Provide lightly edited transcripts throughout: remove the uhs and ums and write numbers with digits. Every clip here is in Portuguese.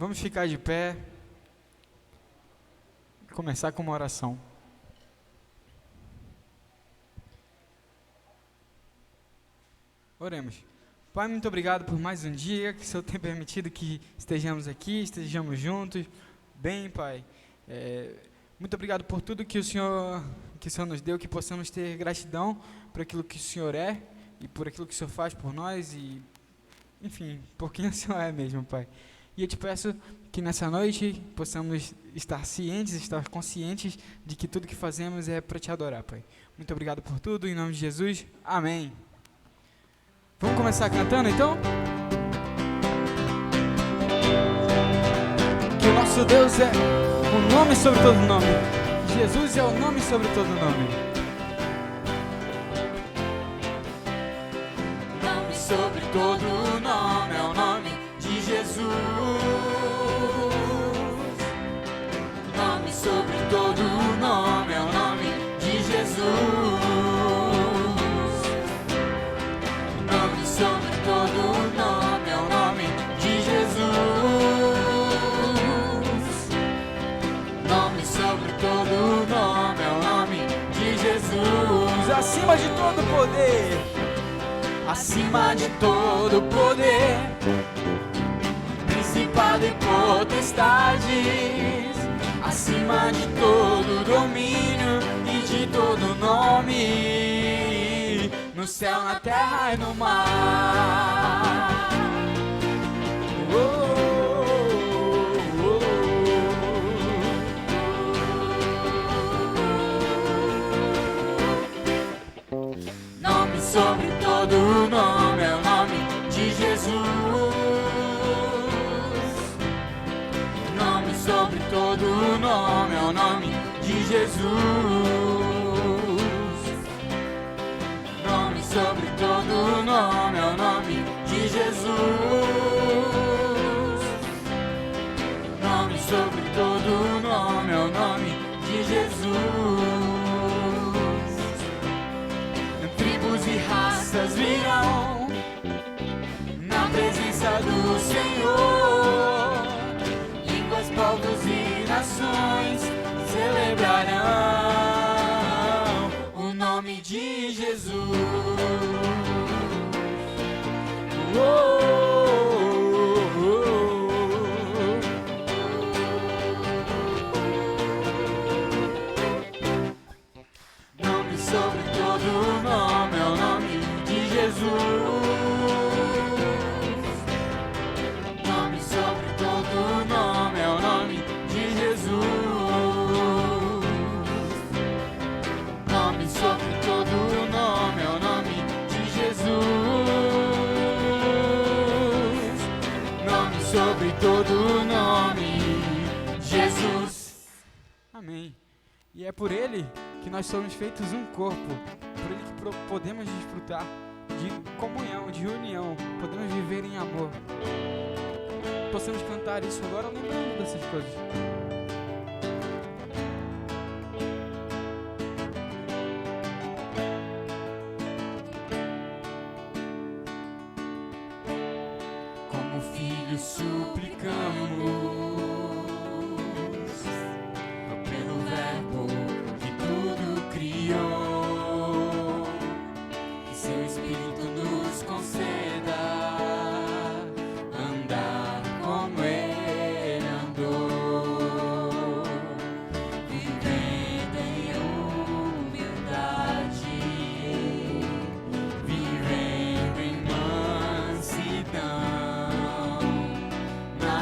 Vamos ficar de pé e começar com uma oração. Oremos. Pai, muito obrigado por mais um dia, que o Senhor tem permitido que estejamos aqui, estejamos juntos. Bem, Pai, muito obrigado por tudo que o Senhor nos deu, que possamos ter gratidão por aquilo que o Senhor é e por aquilo que o Senhor faz por nós e, enfim, por quem o Senhor é mesmo, Pai. E eu te peço que nessa noite possamos estar cientes, estar conscientes de que tudo que fazemos é para te adorar, Pai. Muito obrigado por tudo, em nome de Jesus, amém. Vamos começar cantando então? Que o nosso Deus é o nome sobre todo nome. Jesus é o nome sobre todo nome. Nome sobre todo nome é o nome de Jesus. Nome sobre todo nome é o nome de Jesus. Nome sobre todo nome é o nome de Jesus. Nome sobre todo nome é o nome de Jesus. Acima de todo poder, Acima de todo poder, principado e potestades, acima de todo domínio e de todo nome, no céu, na terra e no mar. Oh, oh, oh, oh. Nome sobre todo nome é o nome de Jesus. Nome sobre todo nome é o nome de Jesus. Nome sobre todo nome é o nome de Jesus. Nome sobre todo nome é o nome de Jesus. Tribos e raças virão na presença do Senhor. Línguas, povos e nações celebrarão o nome de Jesus. Oh, oh, oh. Nome sobre todo nome é o nome de Jesus. Nome sobre todo nome é o nome de Jesus. Nome sobre todo nome é o nome de Jesus. Nome sobre todo nome, Jesus. amém. E é por Ele que nós somos feitos um corpo, por Ele que podemos desfrutar de comunhão, de união, podemos viver em amor. Possamos cantar isso agora lembrando dessas coisas. Como filhos suplicamos pelo Verbo que tudo criou, que seu Espírito nos conceda andar como Ele andou, vivendo em humildade, vivendo em mansidão, na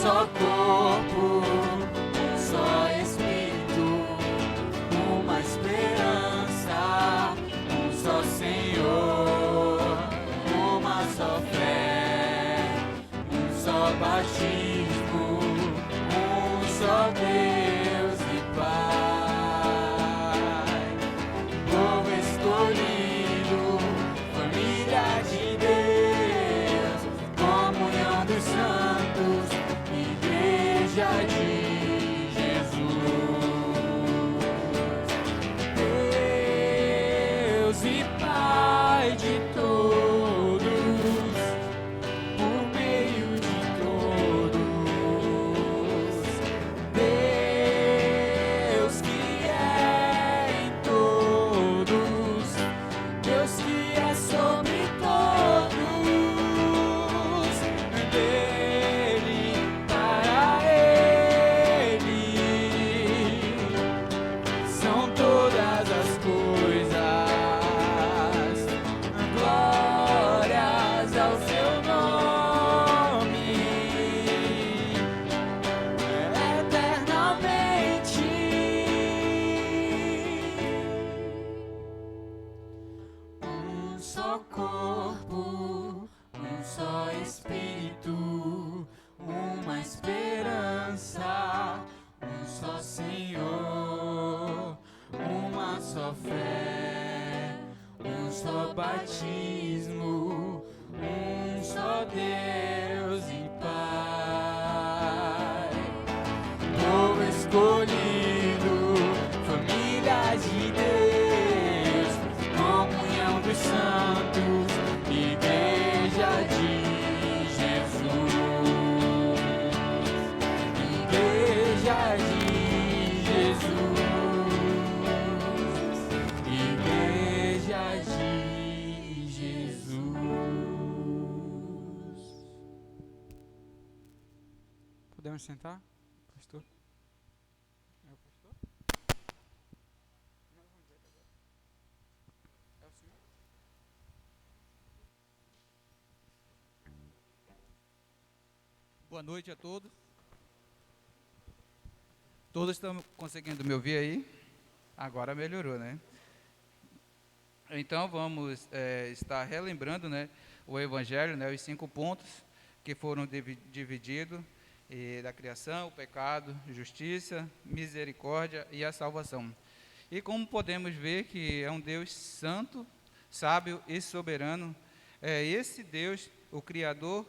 só corpo, um só Espírito, uma esperança, um só Senhor, uma só fé, um só batismo, um só Deus e Pai. Povo escolhido, família de Deus, comunhão dos santos, igreja de Jesus. Deus e Pai de todos, por meio de todos. Deus que é em todos, Deus que é sobre todos, dele, para ele, são todas as coisas, glórias ao seu nome, eternamente. Um só corpo, um só Espírito, uma esperança, um só Senhor, uma só fé, um só batismo, um só Deus e Pai. Povo escolhido, família de Deus, comunhão dos santos, igreja de Jesus, igreja de Jesus, igreja de Jesus. Podemos sentar, pastor? É o pastor? Não, vamos ver agora. É o senhor? Boa noite a todos. Todos estão conseguindo me ouvir aí? Agora melhorou, né? Então vamos estar relembrando, né, o Evangelho, né, os 5 pontos que foram divididos da criação, o pecado, justiça, misericórdia e a salvação. E como podemos ver que é um Deus santo, sábio e soberano, é esse Deus, o Criador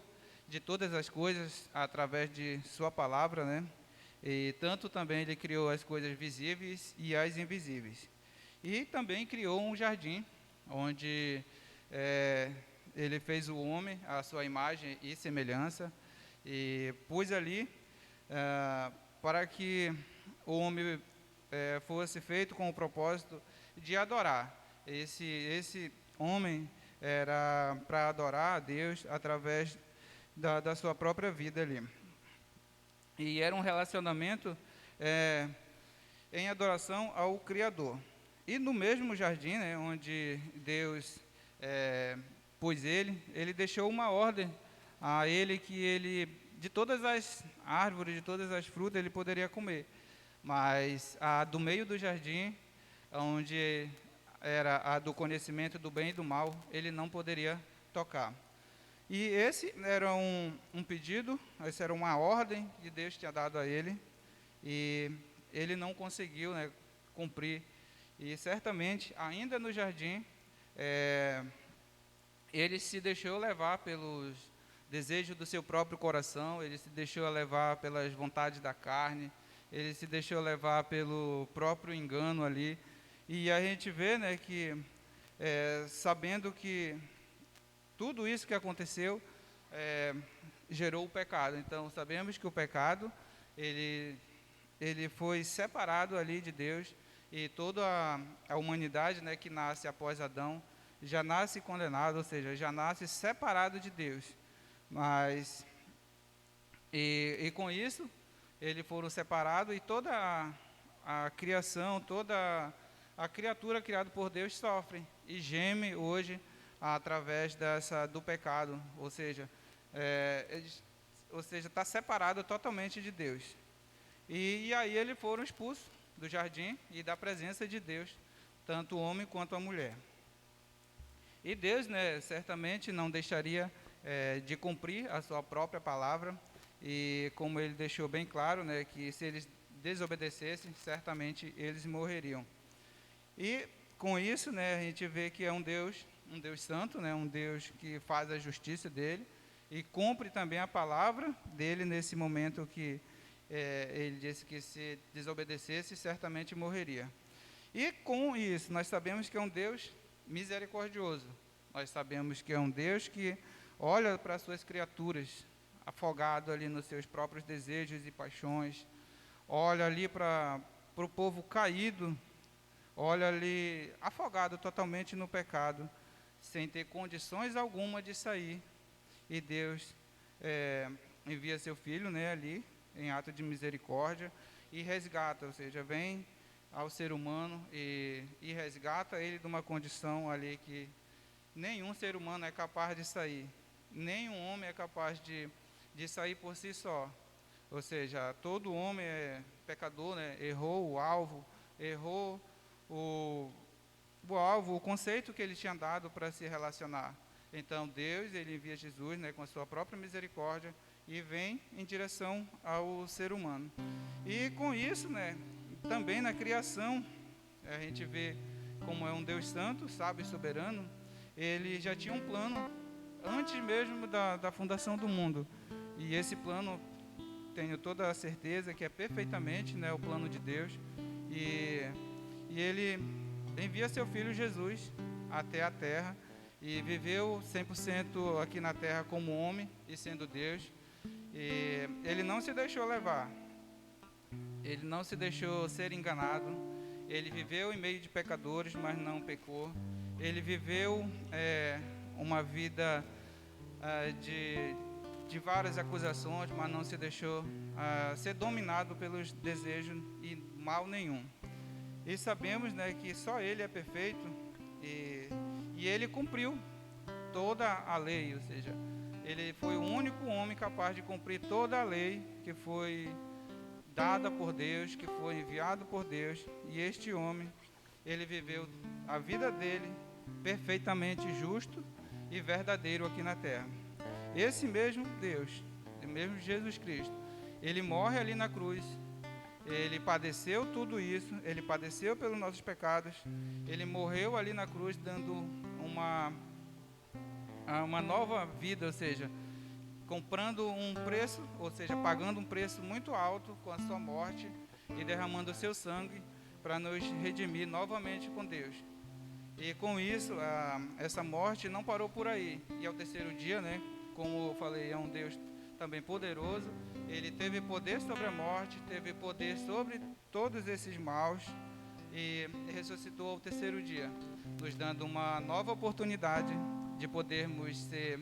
de todas as coisas, através de sua palavra, né? E tanto também ele criou as coisas visíveis e as invisíveis. E também criou um jardim, onde ele fez o homem à sua imagem e semelhança, e pôs ali para que o homem fosse feito com o propósito de adorar. Esse homem era para adorar a Deus através da sua própria vida ali. E era um relacionamento em adoração ao Criador. E no mesmo jardim, né, onde Deus pôs ele deixou uma ordem a ele que ele, de todas as árvores, de todas as frutas, ele poderia comer. Mas a do meio do jardim, onde era a do conhecimento do bem e do mal, ele não poderia tocar. E esse era um pedido, essa era uma ordem que Deus tinha dado a ele, e ele não conseguiu, né, cumprir. E certamente, ainda no jardim, ele se deixou levar pelos desejos do seu próprio coração, ele se deixou levar pelas vontades da carne, ele se deixou levar pelo próprio engano ali. E a gente vê, né, que sabendo que tudo isso que aconteceu gerou o pecado. Então, sabemos que o pecado, ele foi separado ali de Deus, e toda a humanidade, né, que nasce após Adão, já nasce condenado, ou seja, já nasce separado de Deus. Mas, e com isso, eles foram separados, e toda a criação, toda a criatura criada por Deus sofre e geme hoje através do pecado. Ou seja, ou seja, está separado totalmente de Deus. E aí eles foram expulsos do jardim e da presença de Deus, tanto o homem quanto a mulher. E Deus, né, certamente não deixaria de cumprir a sua própria palavra, e como ele deixou bem claro, né, que se eles desobedecessem, certamente eles morreriam. E com isso, né, a gente vê que é um Deus santo, né, um Deus que faz a justiça dele e cumpre também a palavra dele nesse momento que ele disse que se desobedecesse, certamente morreria. E com isso, nós sabemos que é um Deus misericordioso. Nós sabemos que é um Deus que olha para as suas criaturas, afogado ali nos seus próprios desejos e paixões, olha ali para o povo caído, olha ali afogado totalmente no pecado, sem ter condições alguma de sair. E Deus envia seu Filho, né, ali, em ato de misericórdia, e resgata, ou seja, vem ao ser humano e resgata ele de uma condição ali que nenhum ser humano é capaz de sair, nenhum homem é capaz de sair por si só. Ou seja, todo homem é pecador, né? Errou o alvo, errou o alvo, o conceito que ele tinha dado para se relacionar. Então Deus, ele envia Jesus, né, com a sua própria misericórdia, e vem em direção ao ser humano. E com isso, né, também na criação, a gente vê como é um Deus santo, sábio e soberano. Ele já tinha um plano antes mesmo da fundação do mundo. E esse plano, tenho toda a certeza que é perfeitamente, né, o plano de Deus. E ele envia seu Filho Jesus até a terra e viveu 100% aqui na terra como homem e sendo Deus. E ele não se deixou levar, ele não se deixou ser enganado, ele viveu em meio de pecadores, mas não pecou. Ele viveu uma vida de várias acusações, mas não se deixou ser dominado pelos desejos e mal nenhum. E sabemos, né, que só Ele é perfeito e Ele cumpriu toda a lei, ou seja, Ele foi o único homem capaz de cumprir toda a lei que foi dada por Deus, que foi enviado por Deus. E este homem, ele viveu a vida dele perfeitamente justo e verdadeiro aqui na terra. Esse mesmo Deus, o mesmo Jesus Cristo, ele morre ali na cruz, ele padeceu tudo isso, ele padeceu pelos nossos pecados, ele morreu ali na cruz dando uma nova vida, ou seja, comprando um preço, ou seja, pagando um preço muito alto com a sua morte e derramando o seu sangue para nos redimir novamente com Deus. E com isso, essa morte não parou por aí. E ao terceiro dia, né, como eu falei, é um Deus também poderoso. Ele teve poder sobre a morte, teve poder sobre todos esses maus e ressuscitou ao terceiro dia, nos dando uma nova oportunidade de podermos ser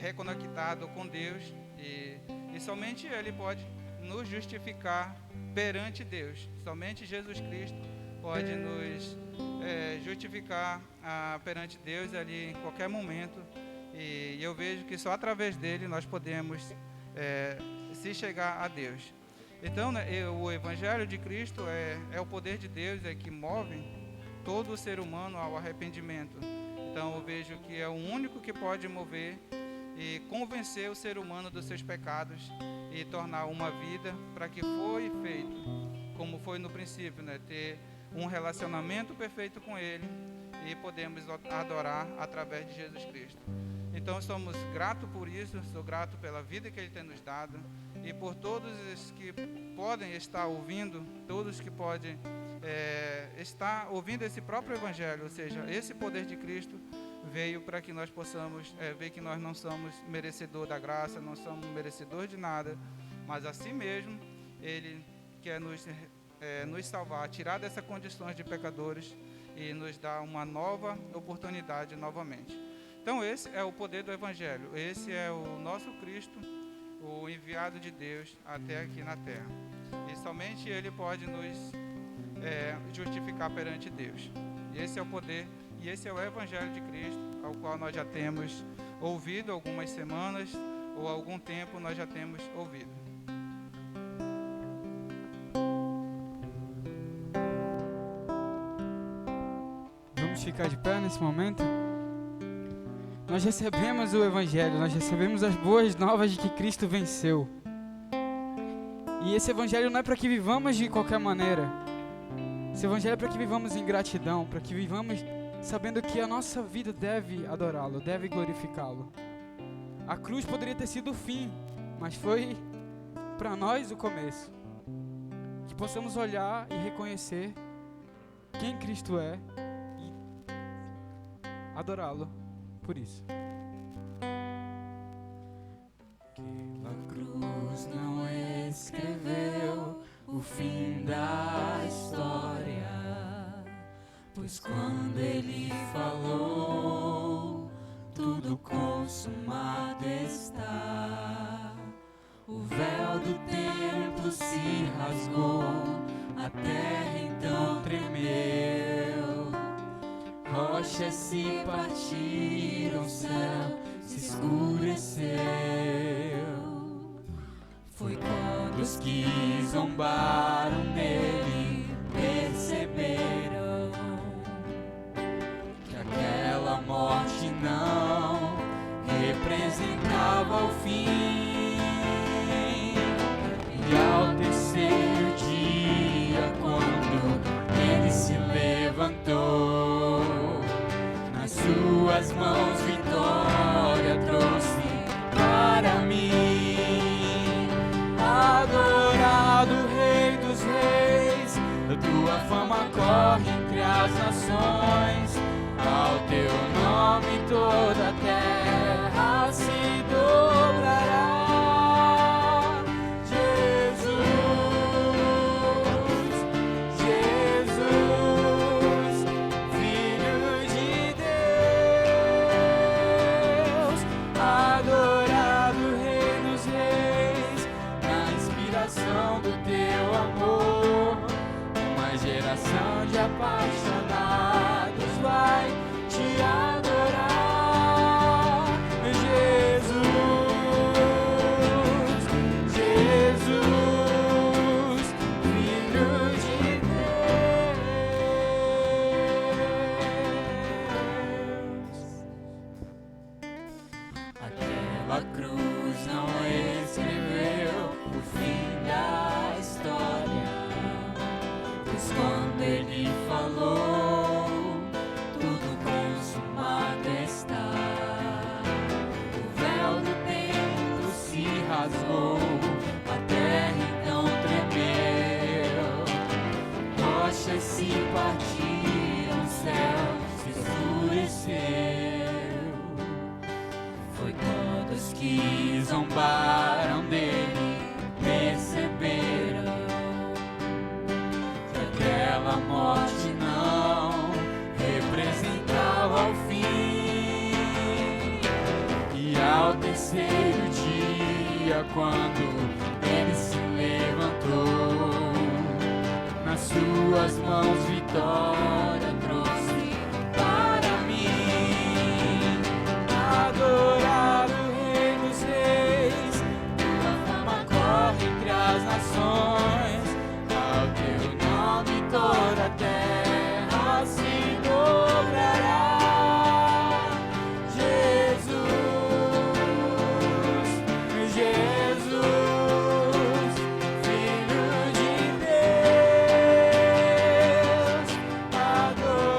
reconectados com Deus e somente Ele pode nos justificar perante Deus. Somente Jesus Cristo pode nos justificar perante Deus ali em qualquer momento. E eu vejo que só através dele nós podemos se chegar a Deus. Então, né, o Evangelho de Cristo é o poder de Deus, que move todo o ser humano ao arrependimento. Então, eu vejo que é o único que pode mover e convencer o ser humano dos seus pecados e tornar uma vida para que foi feito, como foi no princípio, né, ter um relacionamento perfeito com Ele e podemos adorar através de Jesus Cristo. Então, somos gratos por isso, sou grato pela vida que Ele tem nos dado e por todos os que podem estar ouvindo, todos que podem estar ouvindo esse próprio Evangelho, ou seja, esse poder de Cristo veio para que nós possamos ver que nós não somos merecedores da graça, não somos merecedores de nada, mas assim mesmo Ele quer nos salvar, tirar dessas condições de pecadores e nos dar uma nova oportunidade novamente. Então esse é o poder do Evangelho, esse é o nosso Cristo, o enviado de Deus até aqui na terra. E somente Ele pode nos justificar perante Deus. Esse é o poder e esse é o Evangelho de Cristo, ao qual nós já temos ouvido algumas semanas, ou há algum tempo nós já temos ouvido. Vamos ficar de pé nesse momento? Nós recebemos o Evangelho, nós recebemos as boas novas de que Cristo venceu. E esse Evangelho não é para que vivamos de qualquer maneira. Esse Evangelho é para que vivamos em gratidão, para que vivamos sabendo que a nossa vida deve adorá-lo, deve glorificá-lo. A cruz poderia ter sido o fim, mas foi para nós o começo. Que possamos olhar e reconhecer quem Cristo é e adorá-lo por isso. A cruz não escreveu o fim da história, pois quando ele falou, tudo consumado está. O véu do templo se rasgou, a terra então tremeu, rochas se partiram, o céu se escureceu. Foi quando os que zombaram dele perceberam que aquela morte não representava o fim. E ao terceiro dia, quando ele se levantou, nas suas mãos vitória trouxe para mim. Adorado Rei dos Reis, a tua fama corre entre as nações. Ao teu nome toda a terra se dobrará. Jesus, Jesus, Filho de Deus, adorado Rei dos Reis, na inspiração do teu amor, uma geração de apaixonados vai te adorar. Jesus, Jesus, Filho de Deus. Aquela cruz não escreveu o fim da história, pois quando ele falou, tudo consumado está. O véu do templo se rasgou, a terra então tremeu, rochas se partiram, o céu se escureceu. Foi quando os que zombaram dele perceberam que aquela morte não representava o fim. E ao terceiro dia, quando ele se levantou, nas suas mãos vitória trouxe para mim. Adorado Rei dos Reis, tua fama corre entre as nações. Ao teu nome toda a terra se dobrará. Jesus, Jesus, Filho de Deus, adorado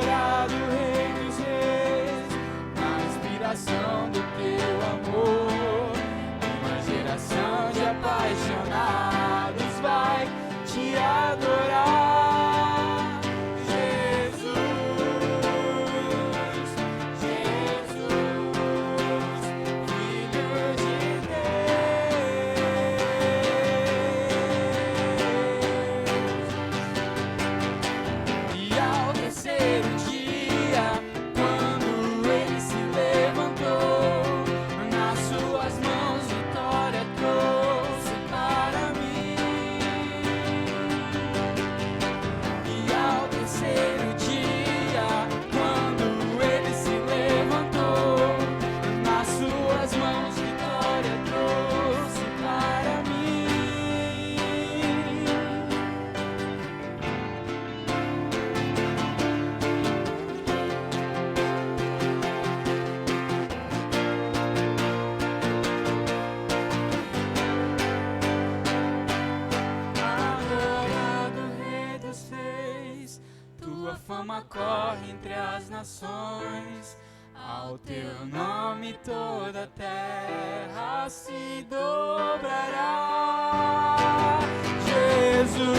fama corre entre as nações. Ao teu nome toda a terra se dobrará. Jesus,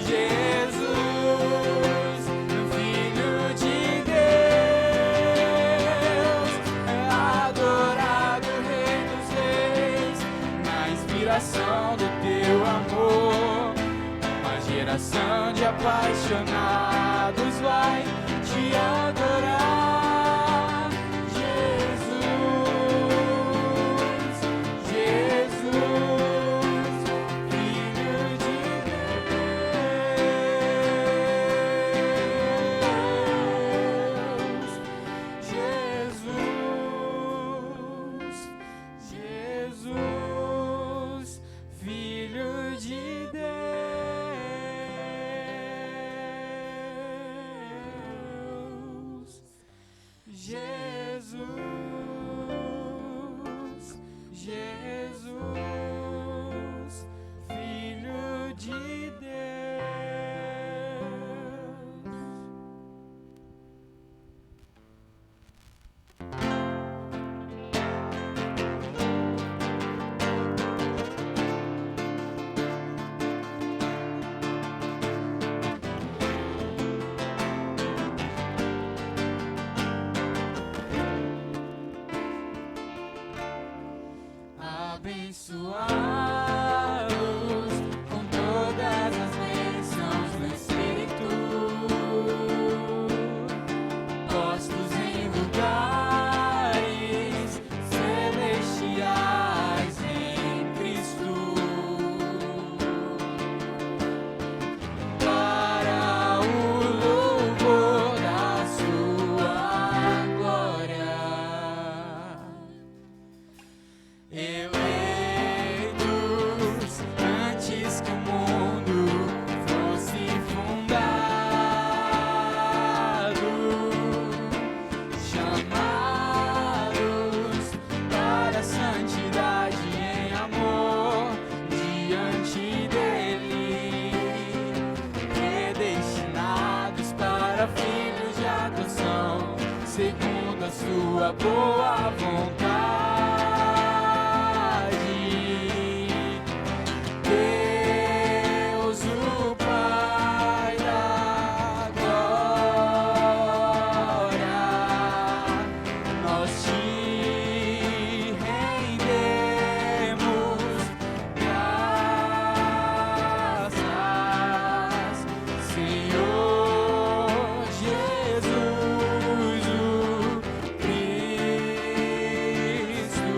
Jesus, Filho de Deus, adorado Rei dos Reis, na inspiração do teu amor, uma geração de apaixonados vai te adorar. Jesus, Jesus, Filho de Deus. Jesus, Jesus, Filho de Deus. Jesus, Jesus, Filho de Deus. Abençoá-los com todas as bênçãos do Espírito, postos em lugares celestiais em Cristo, para o louvor da sua glória. Eleitos antes que o mundo fosse fundado, chamados para a santidade em amor diante dele, predestinados para filhos de adoção, segundo a sua boa vontade. Deus, o Pai da glória, nós te rendemos graças, Senhor Jesus, o Cristo.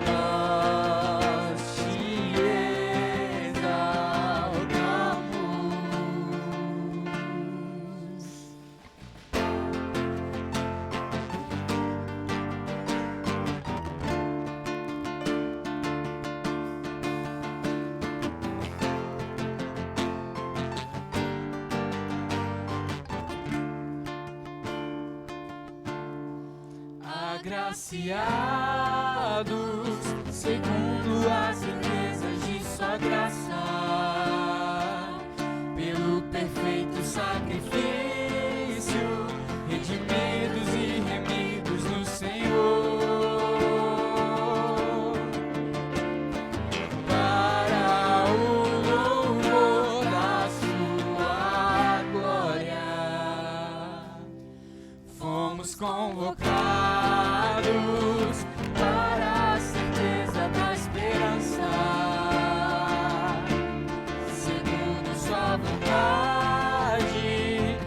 Nós te exaltamos. Agraciados segundo as riquezas de sua graça, pelo perfeito sacrifício, redimidos e remidos no Senhor, para o louvor da sua glória. Fomos convocados para a certeza da esperança, segundo sua vontade,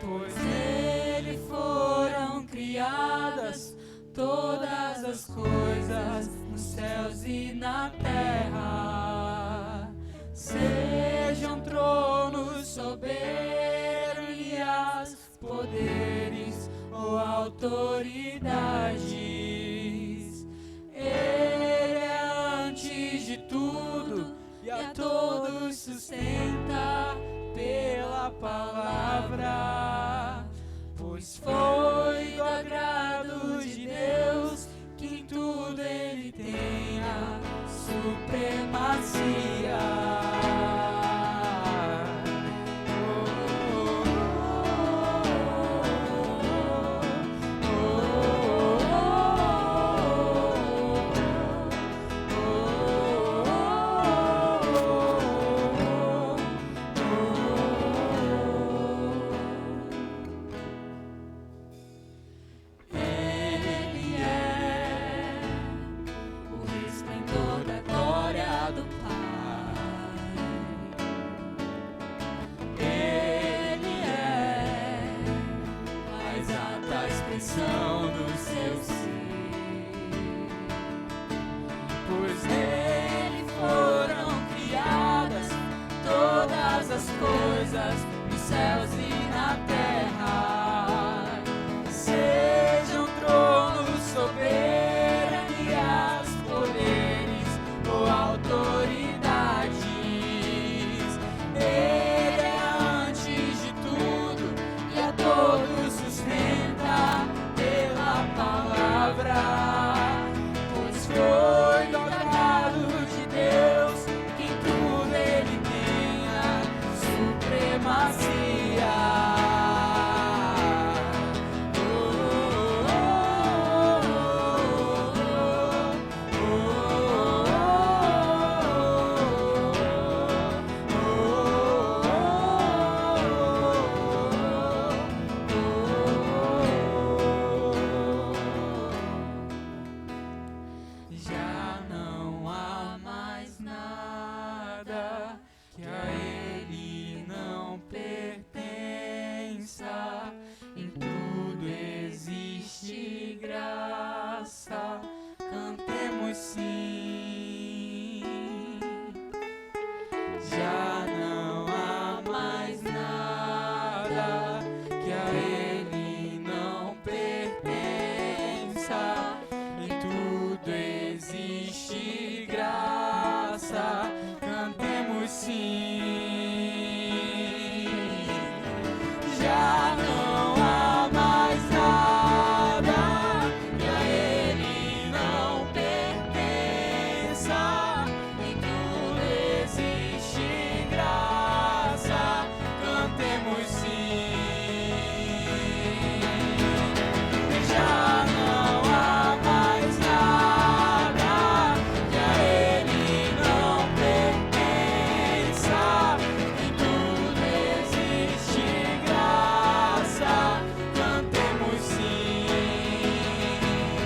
pois nele foram criadas todas as coisas nos céus e na terra, sejam tronos, soberanias, poderes ou autoridades. Ele é antes de tudo e a todos sustenta pela palavra, pois foi do agrado de Deus que em tudo ele tenha supremacia. Pois nele foram criadas todas as coisas nos céus e na terra, sejam tronos, soberanias, poderes ou autoridades. Ele é antes de tudo e a todos sustenta pela palavra. Foi do agrado de Deus que em tudo ele tenha supremacia. Cantemos sim, já não há mais nada que a ele não pertença, em tudo existe graça, cantemos sim, já não há mais nada que a ele não pertença, em tudo existe graça, cantemos sim. Já não há mais nada que a ele não pertença, em tudo existe graça, cantemos sim.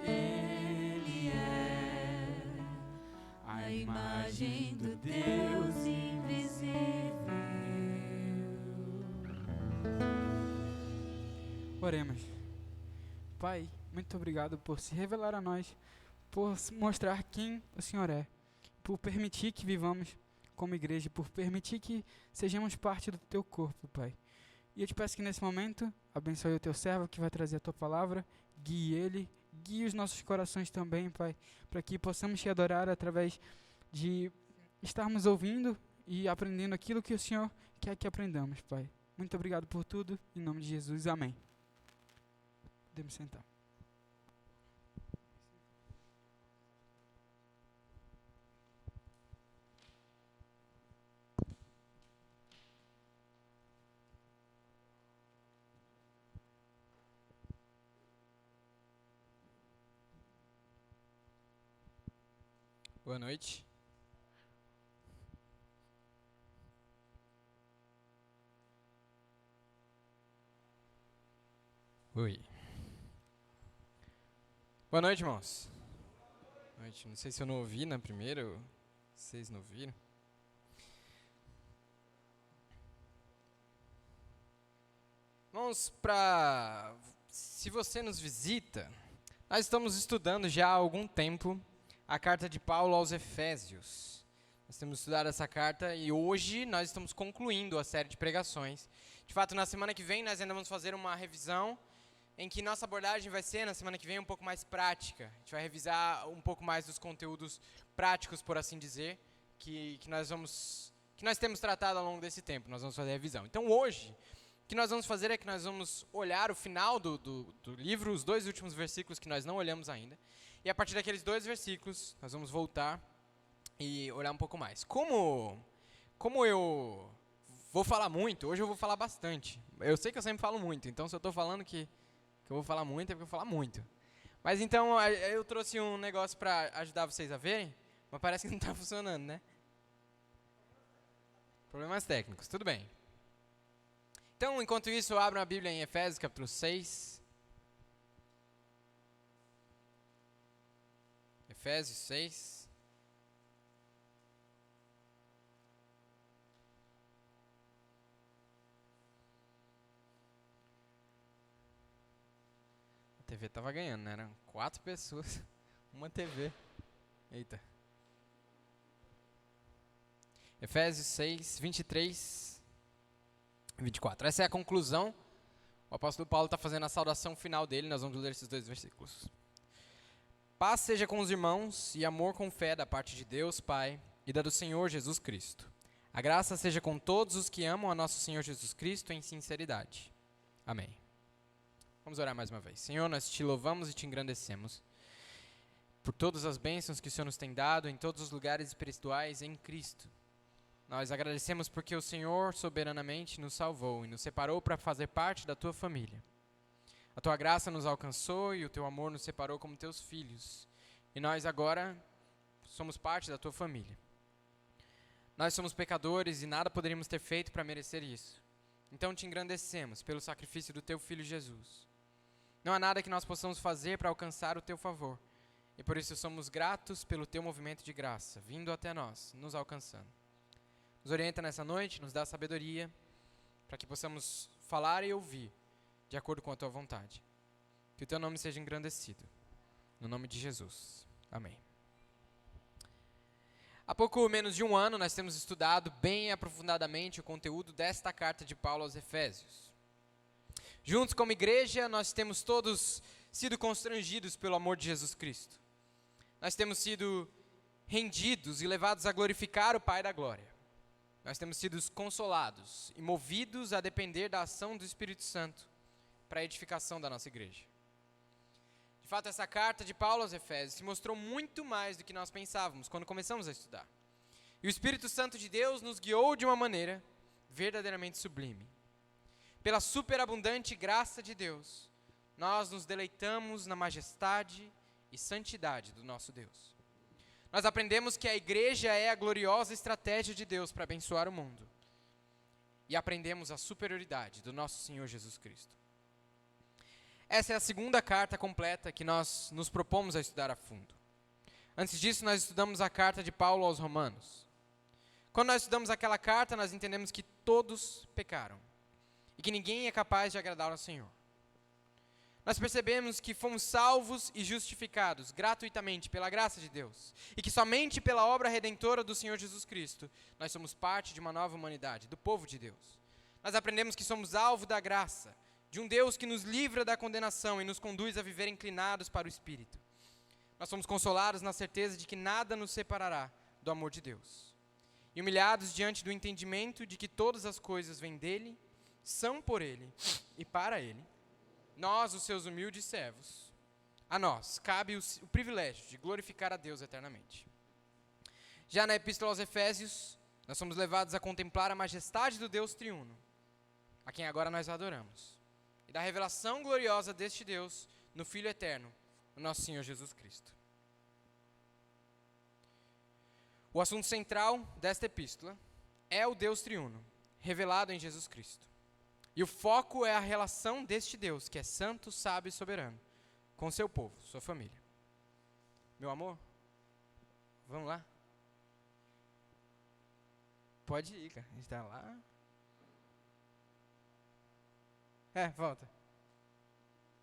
Ele é a imagem do Deus invisível. Oremos. Pai, muito obrigado por se revelar a nós, por mostrar quem o Senhor é, por permitir que vivamos como igreja, por permitir que sejamos parte do Teu corpo, Pai. E eu te peço que nesse momento, abençoe o Teu servo que vai trazer a Tua palavra, guie ele, guie os nossos corações também, Pai, para que possamos Te adorar através de estarmos ouvindo e aprendendo aquilo que o Senhor quer que aprendamos, Pai. Muito obrigado por tudo, em nome de Jesus, amém. Podemos sentar. Boa noite. Oi. Boa noite, irmãos. Boa noite. Não sei se eu não ouvi na primeira, ou vocês não ouviram. Irmãos, se você nos visita, nós estamos estudando já há algum tempo a carta de Paulo aos Efésios. Nós temos estudado essa carta e hoje nós estamos concluindo a série de pregações. De fato, na semana que vem nós ainda vamos fazer uma revisão em que nossa abordagem vai ser, na semana que vem, um pouco mais prática. A gente vai revisar um pouco mais dos conteúdos práticos, por assim dizer, que nós temos tratado ao longo desse tempo. Nós vamos fazer a revisão. Então hoje, o que nós vamos fazer é que nós vamos olhar o final do livro, os 2 últimos versículos que nós não olhamos ainda. E a partir daqueles 2 versículos, nós vamos voltar e olhar um pouco mais. Como eu vou falar muito, hoje eu vou falar bastante. Eu sei que eu sempre falo muito, então se eu estou falando que eu vou falar muito, é porque eu vou falar muito. Mas então, eu trouxe um negócio para ajudar vocês a verem, mas parece que não está funcionando, né? Problemas técnicos, tudo bem. Então, enquanto isso, eu abro a Bíblia em Efésios, capítulo 6. Efésios 6. A TV estava ganhando, né? Eram 4 pessoas, uma TV. Eita. Efésios 6, 23, 24. Essa é a conclusão. O apóstolo Paulo está fazendo a saudação final dele. Nós vamos ler esses 2 versículos. Paz seja com os irmãos e amor com fé da parte de Deus, Pai, e da do Senhor Jesus Cristo. A graça seja com todos os que amam a nosso Senhor Jesus Cristo em sinceridade. Amém. Vamos orar mais uma vez. Senhor, nós te louvamos e te engrandecemos por todas as bênçãos que o Senhor nos tem dado em todos os lugares espirituais em Cristo. Nós agradecemos porque o Senhor soberanamente nos salvou e nos separou para fazer parte da tua família. A tua graça nos alcançou e o teu amor nos separou como teus filhos. E nós agora somos parte da tua família. Nós somos pecadores e nada poderíamos ter feito para merecer isso. Então te engrandecemos pelo sacrifício do teu Filho Jesus. Não há nada que nós possamos fazer para alcançar o teu favor. E por isso somos gratos pelo teu movimento de graça, vindo até nós, nos alcançando. Nos orienta nessa noite, nos dá sabedoria, para que possamos falar e ouvir de acordo com a tua vontade. Que o teu nome seja engrandecido. No nome de Jesus. Amém. Há pouco menos de um ano, nós temos estudado bem aprofundadamente o conteúdo desta carta de Paulo aos Efésios. Juntos como igreja, nós temos todos sido constrangidos pelo amor de Jesus Cristo. Nós temos sido rendidos e levados a glorificar o Pai da Glória. Nós temos sido consolados e movidos a depender da ação do Espírito Santo para a edificação da nossa igreja. De fato, essa carta de Paulo aos Efésios se mostrou muito mais do que nós pensávamos quando começamos a estudar. E o Espírito Santo de Deus nos guiou de uma maneira verdadeiramente sublime. Pela superabundante graça de Deus, nós nos deleitamos na majestade e santidade do nosso Deus. Nós aprendemos que a igreja é a gloriosa estratégia de Deus para abençoar o mundo. E aprendemos a superioridade do nosso Senhor Jesus Cristo. Essa é a segunda carta completa que nós nos propomos a estudar a fundo. Antes disso, nós estudamos a carta de Paulo aos Romanos. Quando nós estudamos aquela carta, nós entendemos que todos pecaram e que ninguém é capaz de agradar ao Senhor. Nós percebemos que fomos salvos e justificados gratuitamente pela graça de Deus e que somente pela obra redentora do Senhor Jesus Cristo nós somos parte de uma nova humanidade, do povo de Deus. Nós aprendemos que somos alvo da graça, de um Deus que nos livra da condenação e nos conduz a viver inclinados para o Espírito. Nós somos consolados na certeza de que nada nos separará do amor de Deus. E humilhados diante do entendimento de que todas as coisas vêm dEle, são por Ele e para Ele, nós, os seus humildes servos, a nós cabe o privilégio de glorificar a Deus eternamente. Já na Epístola aos Efésios, nós somos levados a contemplar a majestade do Deus triuno, a quem agora nós adoramos, e da revelação gloriosa deste Deus no Filho eterno, o nosso Senhor Jesus Cristo. O assunto central desta epístola é o Deus triuno, revelado em Jesus Cristo. E o foco é a relação deste Deus, que é santo, sábio e soberano, com seu povo, sua família. Meu amor, vamos lá? Pode ir, cara. A gente está lá. Volta.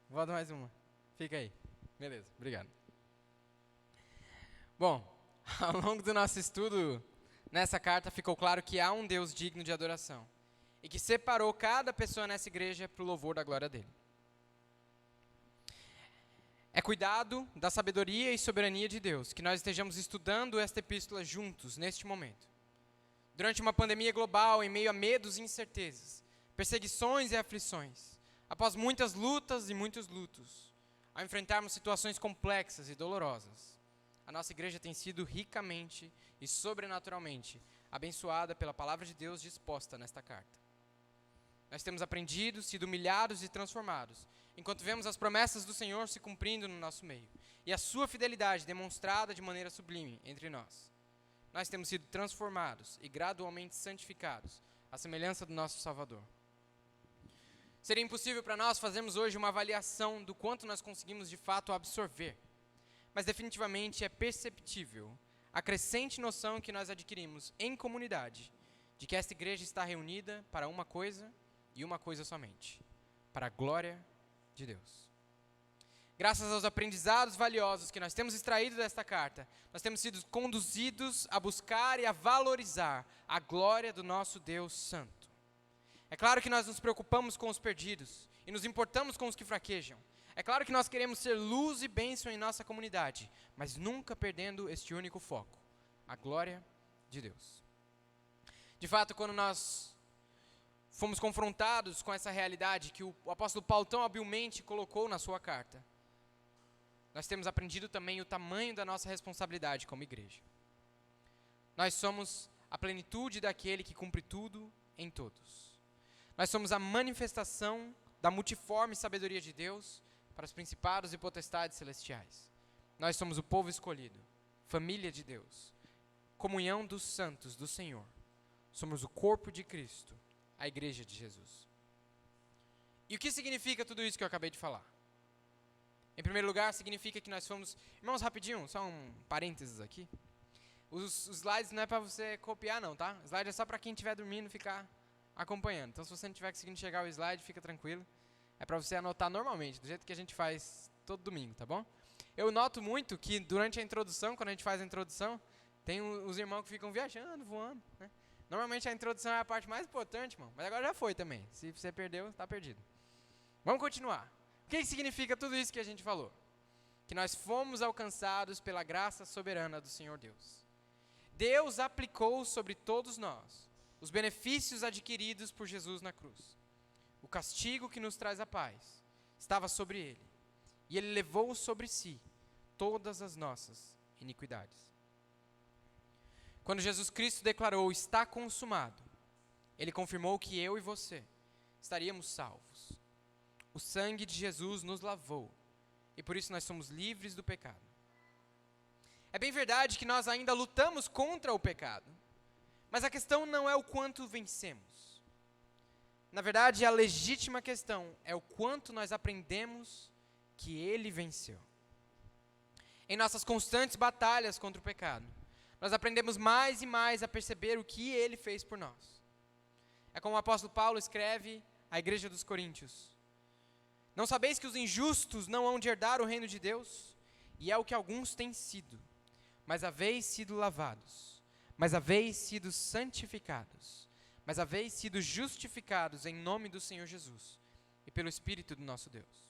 Volta mais uma. Fica aí. Beleza, obrigado. Bom, ao longo do nosso estudo nessa carta ficou claro que há um Deus digno de adoração e que separou cada pessoa nessa igreja para o louvor da glória dele. É cuidado da sabedoria e soberania de Deus que nós estejamos estudando esta epístola juntos neste momento. Durante uma pandemia global, em meio a medos e incertezas, perseguições e aflições, após muitas lutas e muitos lutos, ao enfrentarmos situações complexas e dolorosas, a nossa igreja tem sido ricamente e sobrenaturalmente abençoada pela palavra de Deus disposta nesta carta. Nós temos aprendido, sido humilhados e transformados, enquanto vemos as promessas do Senhor se cumprindo no nosso meio, e a sua fidelidade demonstrada de maneira sublime entre nós. Nós temos sido transformados e gradualmente santificados, à semelhança do nosso Salvador. Seria impossível para nós fazermos hoje uma avaliação do quanto nós conseguimos de fato absorver, mas definitivamente é perceptível a crescente noção que nós adquirimos em comunidade, de que esta igreja está reunida para uma coisa e uma coisa somente, para a glória de Deus. Graças aos aprendizados valiosos que nós temos extraído desta carta, nós temos sido conduzidos a buscar e a valorizar a glória do nosso Deus Santo. É claro que nós nos preocupamos com os perdidos e nos importamos com os que fraquejam. É claro que nós queremos ser luz e bênção em nossa comunidade, mas nunca perdendo este único foco, a glória de Deus. De fato, quando nós fomos confrontados com essa realidade que o apóstolo Paulo tão habilmente colocou na sua carta, nós temos aprendido também o tamanho da nossa responsabilidade como igreja. Nós somos a plenitude daquele que cumpre tudo em todos. Nós somos a manifestação da multiforme sabedoria de Deus para os principados e potestades celestiais. Nós somos o povo escolhido, família de Deus, comunhão dos santos do Senhor. Somos o corpo de Cristo, a igreja de Jesus. E o que significa tudo isso que eu acabei de falar? Em primeiro lugar, significa que nós fomos... Irmãos, rapidinho, só um parênteses aqui. Os slides não é para você copiar não, tá? O slide é só para quem estiver dormindo ficar acompanhando. Então, se você não estiver conseguindo chegar ao slide, fica tranquilo. É para você anotar normalmente, do jeito que a gente faz todo domingo, tá bom? Eu noto muito que durante a introdução, quando a gente faz a introdução, tem os irmãos que ficam viajando, voando, né? Normalmente a introdução é a parte mais importante, irmão. Mas agora já foi também. Se você perdeu, está perdido. Vamos continuar. O que significa tudo isso que a gente falou? Que nós fomos alcançados pela graça soberana do Senhor Deus. Deus aplicou sobre todos nós os benefícios adquiridos por Jesus na cruz. O castigo que nos traz a paz estava sobre ele. E ele levou sobre si todas as nossas iniquidades. Quando Jesus Cristo declarou, está consumado, ele confirmou que eu e você estaríamos salvos. O sangue de Jesus nos lavou, e por isso nós somos livres do pecado. É bem verdade que nós ainda lutamos contra o pecado, mas a questão não é o quanto vencemos. Na verdade, a legítima questão é o quanto nós aprendemos que ele venceu. Em nossas constantes batalhas contra o pecado, nós aprendemos mais e mais a perceber o que ele fez por nós. É como o apóstolo Paulo escreve à igreja dos Coríntios: não sabeis que os injustos não hão de herdar o reino de Deus? E é o que alguns têm sido. Mas haveis sido lavados, mas haveis sido santificados, mas haveis sido justificados em nome do Senhor Jesus e pelo Espírito do nosso Deus.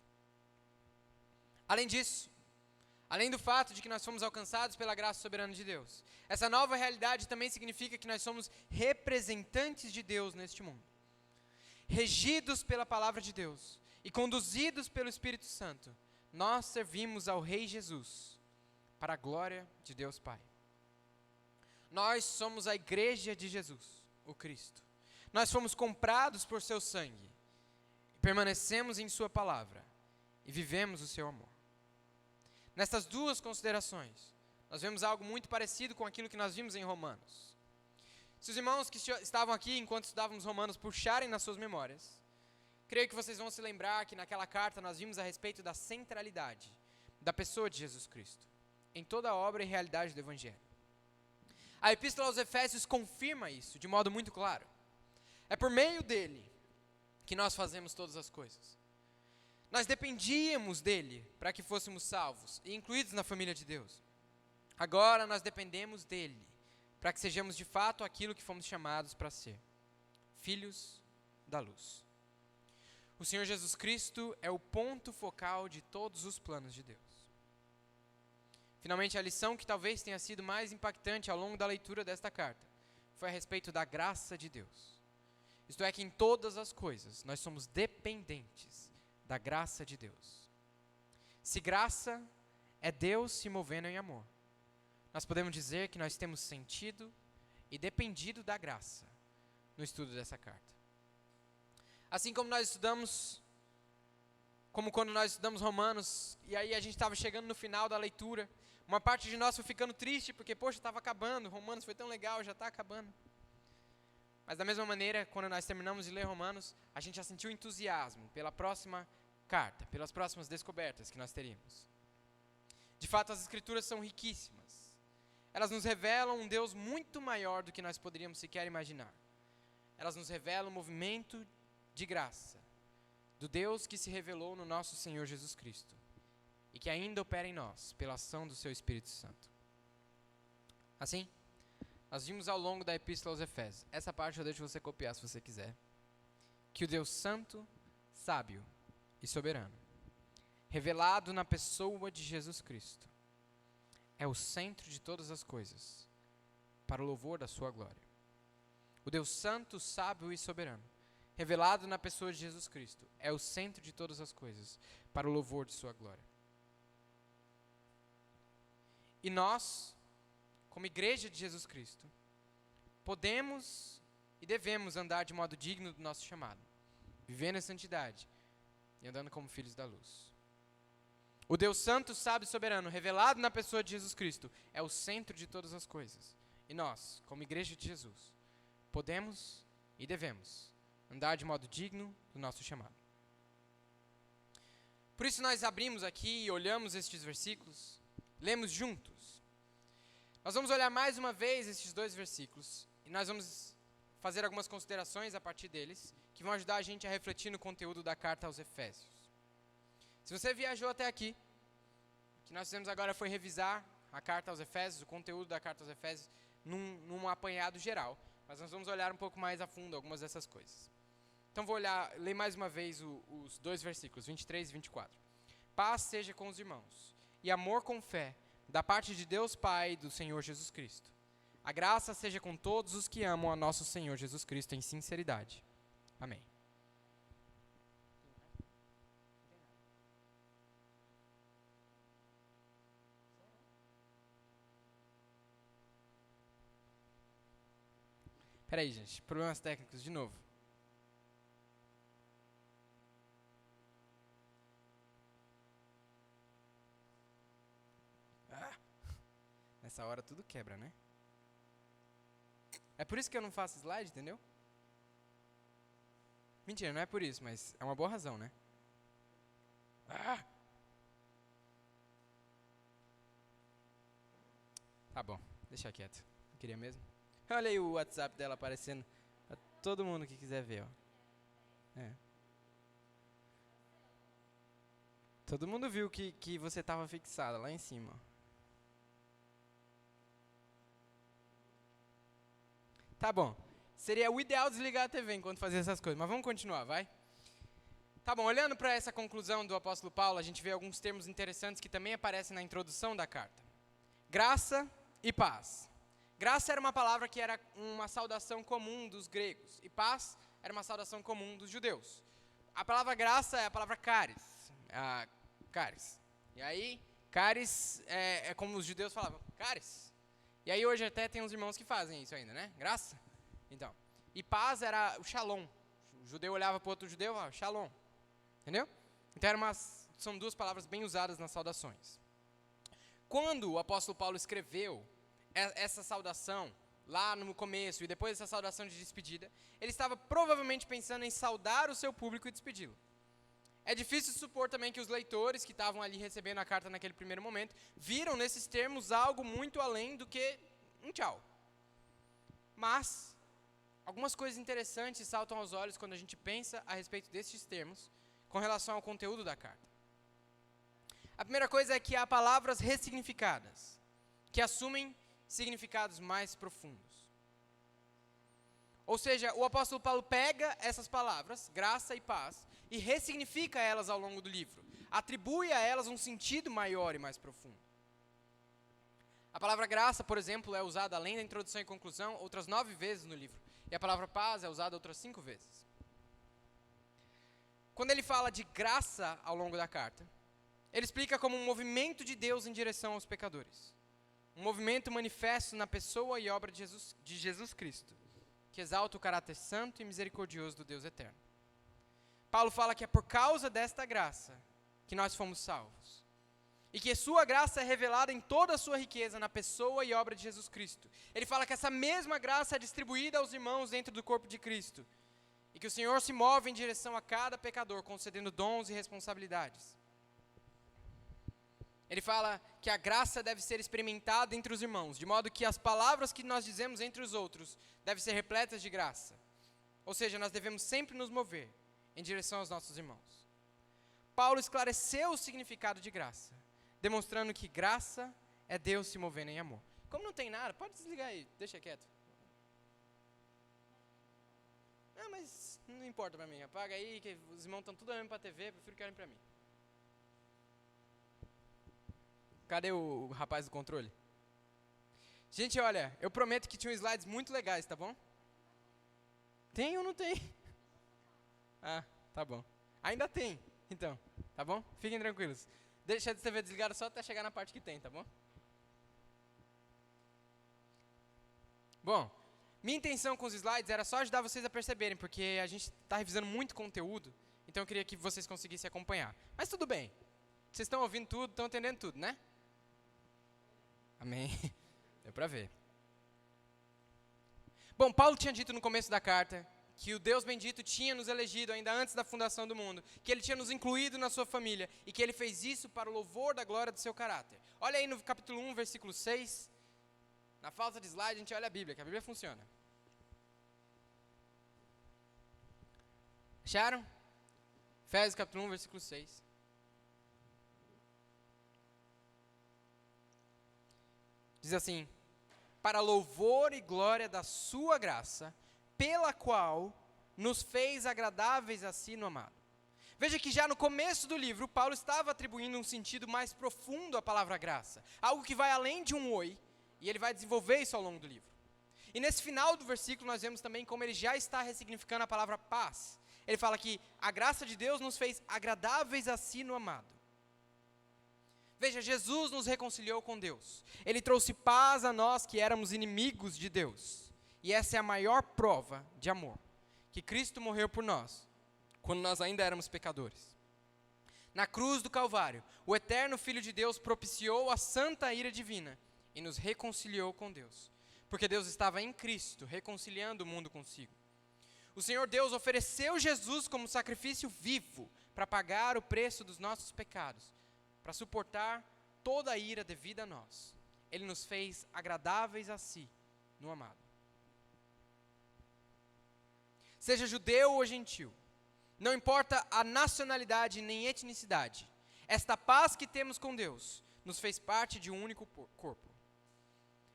Além disso, além do fato de que nós fomos alcançados pela graça soberana de Deus, essa nova realidade também significa que nós somos representantes de Deus neste mundo, regidos pela palavra de Deus e conduzidos pelo Espírito Santo. Nós servimos ao Rei Jesus para a glória de Deus Pai. Nós somos a igreja de Jesus, o Cristo. Nós fomos comprados por seu sangue, permanecemos em sua palavra e vivemos o seu amor. Nessas duas considerações, nós vemos algo muito parecido com aquilo que nós vimos em Romanos. Se os irmãos que estavam aqui enquanto estudávamos Romanos puxarem nas suas memórias, creio que vocês vão se lembrar que naquela carta nós vimos a respeito da centralidade da pessoa de Jesus Cristo em toda a obra e realidade do Evangelho. A Epístola aos Efésios confirma isso de modo muito claro. É por meio dele que nós fazemos todas as coisas. Nós dependíamos dele para que fôssemos salvos e incluídos na família de Deus. Agora nós dependemos dele para que sejamos de fato aquilo que fomos chamados para ser, filhos da luz. O Senhor Jesus Cristo é o ponto focal de todos os planos de Deus. Finalmente, a lição que talvez tenha sido mais impactante ao longo da leitura desta carta foi a respeito da graça de Deus. Isto é, que em todas as coisas nós somos dependentes da graça de Deus. Se graça é Deus se movendo em amor, nós podemos dizer que nós temos sentido e dependido da graça no estudo dessa carta. Assim como quando nós estudamos Romanos, e aí a gente estava chegando no final da leitura, uma parte de nós foi ficando triste, porque, poxa, estava acabando, Romanos foi tão legal, já está acabando. Mas da mesma maneira, quando nós terminamos de ler Romanos, a gente já sentiu entusiasmo pela próxima carta, pelas próximas descobertas que nós teríamos. De fato, as Escrituras são riquíssimas. Elas nos revelam um Deus muito maior do que nós poderíamos sequer imaginar. Elas nos revelam um movimento de graça do Deus que se revelou no nosso Senhor Jesus Cristo e que ainda opera em nós pela ação do seu Espírito Santo. Assim, nós vimos ao longo da Epístola aos Efésios, essa parte eu deixo você copiar se você quiser, que o Deus Santo, sábio e soberano, revelado na pessoa de Jesus Cristo, é o centro de todas as coisas, para o louvor da sua glória. O Deus Santo, sábio e soberano, revelado na pessoa de Jesus Cristo, é o centro de todas as coisas, para o louvor de sua glória. E nós, como igreja de Jesus Cristo, podemos e devemos andar de modo digno do nosso chamado, vivendo em santidade e andando como filhos da luz. O Deus Santo, sábio e soberano, revelado na pessoa de Jesus Cristo, é o centro de todas as coisas. E nós, como igreja de Jesus, podemos e devemos andar de modo digno do nosso chamado. Por isso nós abrimos aqui e olhamos estes versículos, lemos juntos. Nós vamos olhar mais uma vez estes dois versículos e nós vamos fazer algumas considerações a partir deles, que vão ajudar a gente a refletir no conteúdo da carta aos Efésios. Se você viajou até aqui, o que nós fizemos agora foi revisar a carta aos Efésios, o conteúdo da carta aos Efésios, num apanhado geral. Mas nós vamos olhar um pouco mais a fundo algumas dessas coisas. Então vou ler mais uma vez os dois versículos, 23 e 24. Paz seja com os irmãos, e amor com fé, da parte de Deus Pai e do Senhor Jesus Cristo. A graça seja com todos os que amam a nosso Senhor Jesus Cristo em sinceridade. Amém. Peraí, gente, problemas técnicos de novo. Nessa hora tudo quebra, né? É por isso que eu não faço slide, entendeu? Mentira, não é por isso, mas é uma boa razão, né? Tá bom, deixa quieto. Não queria mesmo. Olha aí o WhatsApp dela aparecendo pra todo mundo que quiser ver, ó. Todo mundo viu que você estava fixada lá em cima, ó. Tá bom. Seria o ideal desligar a TV enquanto fazia essas coisas, mas vamos continuar, vai? Tá bom, olhando para essa conclusão do apóstolo Paulo, a gente vê alguns termos interessantes que também aparecem na introdução da carta. Graça e paz. Graça era uma palavra que era uma saudação comum dos gregos, e paz era uma saudação comum dos judeus. A palavra graça é a palavra charis. Charis. E aí, charis é como os judeus falavam, charis. E aí hoje até tem uns irmãos que fazem isso ainda, né? Graça? Então. E paz era o shalom. O judeu olhava para o outro judeu e falava, shalom. Entendeu? Então são duas palavras bem usadas nas saudações. Quando o apóstolo Paulo escreveu essa saudação, lá no começo, e depois dessa saudação de despedida, ele estava provavelmente pensando em saudar o seu público e despedi-lo. É difícil supor também que os leitores que estavam ali recebendo a carta naquele primeiro momento, viram nesses termos algo muito além do que um tchau. Mas, algumas coisas interessantes saltam aos olhos quando a gente pensa a respeito desses termos, com relação ao conteúdo da carta. A primeira coisa é que há palavras ressignificadas, que assumem significados mais profundos. Ou seja, o apóstolo Paulo pega essas palavras, graça e paz, e ressignifica elas ao longo do livro. Atribui a elas um sentido maior e mais profundo. A palavra graça, por exemplo, é usada além da introdução e conclusão outras 9 vezes no livro. E a palavra paz é usada outras 5 vezes. Quando ele fala de graça ao longo da carta, ele explica como um movimento de Deus em direção aos pecadores. Um movimento manifesto na pessoa e obra de Jesus Cristo, que exalta o caráter santo e misericordioso do Deus eterno. Paulo fala que é por causa desta graça que nós fomos salvos. E que sua graça é revelada em toda a sua riqueza na pessoa e obra de Jesus Cristo. Ele fala que essa mesma graça é distribuída aos irmãos dentro do corpo de Cristo. E que o Senhor se move em direção a cada pecador, concedendo dons e responsabilidades. Ele fala que a graça deve ser experimentada entre os irmãos, de modo que as palavras que nós dizemos entre os outros devem ser repletas de graça. Ou seja, nós devemos sempre nos mover em direção aos nossos irmãos. Paulo esclareceu o significado de graça, demonstrando que graça é Deus se movendo em amor. Como não tem nada, pode desligar aí, deixa quieto. Não, mas não importa pra mim, apaga aí, que os irmãos estão tudo olhando pra TV, prefiro que olhem pra mim. Cadê o rapaz do controle? Gente, olha, eu prometo que tinham slides muito legais, tá bom? Tem ou não tem? Ah, tá bom. Ainda tem, então, tá bom? Fiquem tranquilos. Deixa a TV desligada só até chegar na parte que tem, tá bom? Bom, minha intenção com os slides era só ajudar vocês a perceberem, porque a gente está revisando muito conteúdo, então eu queria que vocês conseguissem acompanhar. Mas tudo bem. Vocês estão ouvindo tudo, estão entendendo tudo, né? Amém. Deu para ver. Bom, Paulo tinha dito no começo da carta que o Deus bendito tinha nos elegido ainda antes da fundação do mundo, que Ele tinha nos incluído na sua família e que Ele fez isso para o louvor da glória do seu caráter. Olha aí no capítulo 1, versículo 6. Na falta de slide, a gente olha a Bíblia, que a Bíblia funciona. Acharam? Efésios capítulo 1, versículo 6. Diz assim: para louvor e glória da sua graça, pela qual nos fez agradáveis a si no amado. Veja que já no começo do livro, Paulo estava atribuindo um sentido mais profundo à palavra graça. Algo que vai além de um oi, e ele vai desenvolver isso ao longo do livro. E nesse final do versículo nós vemos também como ele já está ressignificando a palavra paz. Ele fala que a graça de Deus nos fez agradáveis a si no amado. Veja, Jesus nos reconciliou com Deus. Ele trouxe paz a nós que éramos inimigos de Deus. E essa é a maior prova de amor, que Cristo morreu por nós, quando nós ainda éramos pecadores. Na cruz do Calvário, o eterno Filho de Deus propiciou a santa ira divina e nos reconciliou com Deus, porque Deus estava em Cristo, reconciliando o mundo consigo. O Senhor Deus ofereceu Jesus como sacrifício vivo para pagar o preço dos nossos pecados, para suportar toda a ira devida a nós. Ele nos fez agradáveis a si, no amado. Seja judeu ou gentil, não importa a nacionalidade nem etnicidade, esta paz que temos com Deus nos fez parte de um único corpo.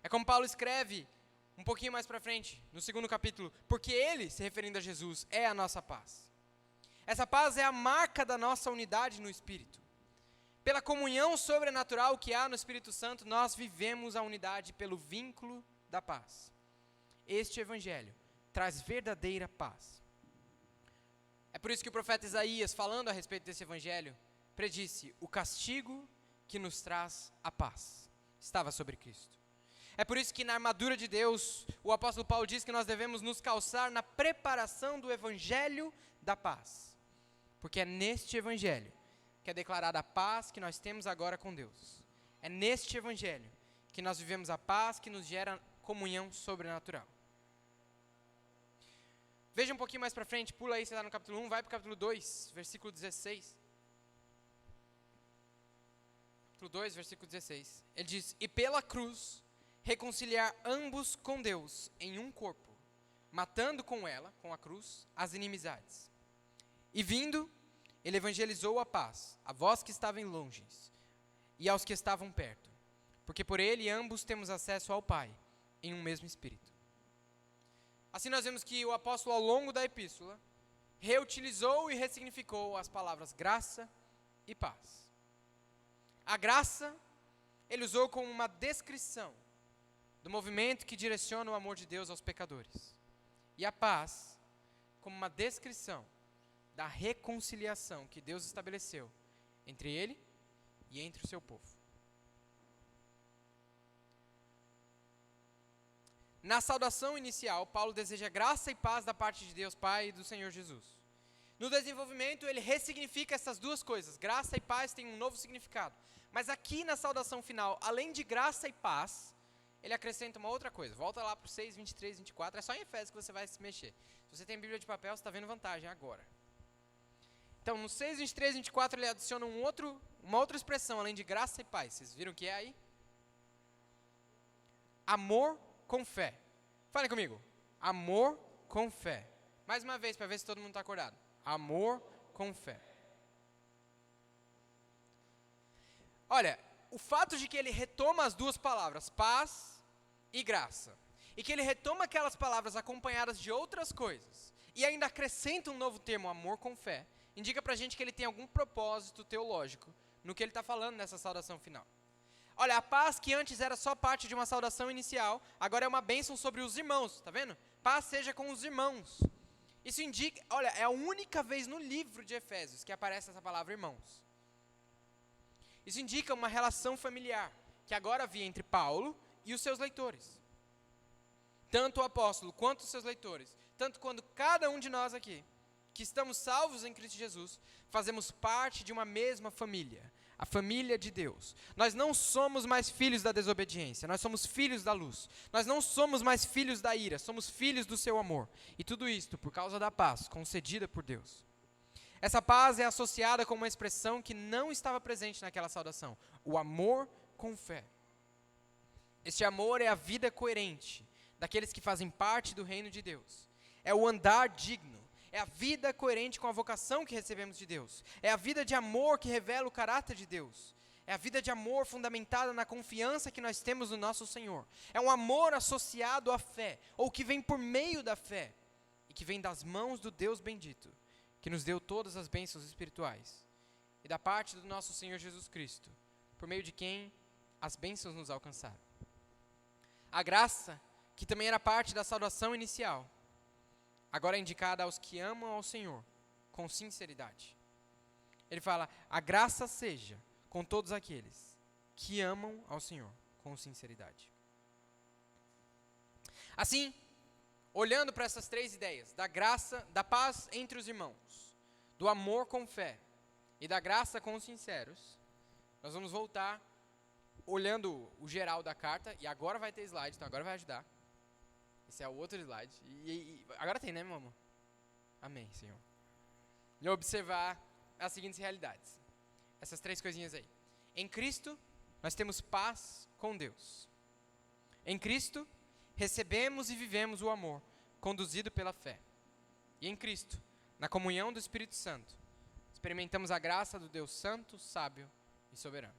É como Paulo escreve um pouquinho mais para frente, no 2º capítulo, porque ele, se referindo a Jesus, é a nossa paz. Essa paz é a marca da nossa unidade no Espírito. Pela comunhão sobrenatural que há no Espírito Santo, nós vivemos a unidade pelo vínculo da paz. Este evangelho traz verdadeira paz. É por isso que o profeta Isaías, falando a respeito desse evangelho, predisse: o castigo que nos traz a paz estava sobre Cristo. É por isso que na armadura de Deus, o apóstolo Paulo diz que nós devemos nos calçar na preparação do evangelho da paz. Porque é neste evangelho que é declarada a paz que nós temos agora com Deus. É neste evangelho que nós vivemos a paz que nos gera comunhão sobrenatural. Veja um pouquinho mais para frente, pula aí, você está no capítulo 1, vai para o capítulo 2, versículo 16. Capítulo 2, versículo 16. Ele diz: e pela cruz reconciliar ambos com Deus em um corpo, matando com ela, com a cruz, as inimizades. E vindo, ele evangelizou a paz, a vós que estavam longe, e aos que estavam perto, porque por ele ambos temos acesso ao Pai, em um mesmo Espírito. Assim nós vemos que o apóstolo, ao longo da epístola, reutilizou e ressignificou as palavras graça e paz. A graça, ele usou como uma descrição do movimento que direciona o amor de Deus aos pecadores. E a paz, como uma descrição da reconciliação que Deus estabeleceu entre ele e entre o seu povo. Na saudação inicial, Paulo deseja graça e paz da parte de Deus Pai e do Senhor Jesus. No desenvolvimento, ele ressignifica essas duas coisas. Graça e paz têm um novo significado. Mas aqui na saudação final, além de graça e paz, ele acrescenta uma outra coisa. Volta lá para o 6, 23, 24. É só em Efésios que você vai se mexer. Se você tem Bíblia de papel, você está vendo vantagem agora. Então, no 6, 23, 24, ele adiciona uma outra expressão, além de graça e paz. Vocês viram o que é aí? Amor com fé. Falem comigo. Amor com fé. Mais uma vez, para ver se todo mundo está acordado. Amor com fé. Olha, o fato de que ele retoma as duas palavras, paz e graça, e que ele retoma aquelas palavras acompanhadas de outras coisas, e ainda acrescenta um novo termo, amor com fé, indica pra gente que ele tem algum propósito teológico no que ele está falando nessa saudação final. Olha, a paz que antes era só parte de uma saudação inicial, agora é uma bênção sobre os irmãos, tá vendo? Paz seja com os irmãos. Isso indica, olha, é a única vez no livro de Efésios que aparece essa palavra irmãos. Isso indica uma relação familiar, que agora havia entre Paulo e os seus leitores. Tanto o apóstolo quanto os seus leitores, tanto quando cada um de nós aqui, que estamos salvos em Cristo Jesus, fazemos parte de uma mesma família, a família de Deus. Nós não somos mais filhos da desobediência, nós somos filhos da luz. Nós não somos mais filhos da ira, somos filhos do seu amor. E tudo isto por causa da paz concedida por Deus. Essa paz é associada com uma expressão que não estava presente naquela saudação: o amor com fé. Este amor é a vida coerente daqueles que fazem parte do reino de Deus. É o andar digno. É a vida coerente com a vocação que recebemos de Deus. É a vida de amor que revela o caráter de Deus. É a vida de amor fundamentada na confiança que nós temos no nosso Senhor. É um amor associado à fé, ou que vem por meio da fé, e que vem das mãos do Deus bendito, que nos deu todas as bênçãos espirituais, e da parte do nosso Senhor Jesus Cristo, por meio de quem as bênçãos nos alcançaram. A graça, que também era parte da saudação inicial, agora é indicada aos que amam ao Senhor, com sinceridade. Ele fala: a graça seja com todos aqueles que amam ao Senhor, com sinceridade. Assim, olhando para essas três ideias, da graça, da paz entre os irmãos, do amor com fé e da graça com os sinceros, nós vamos voltar olhando o geral da carta, e agora vai ter slide, então agora vai ajudar. Esse é o outro slide. E agora tem, né, meu amor? Amém, Senhor. E observar as seguintes realidades. Essas três coisinhas aí. Em Cristo, nós temos paz com Deus. Em Cristo, recebemos e vivemos o amor, conduzido pela fé. E em Cristo, na comunhão do Espírito Santo, experimentamos a graça do Deus Santo, sábio e soberano.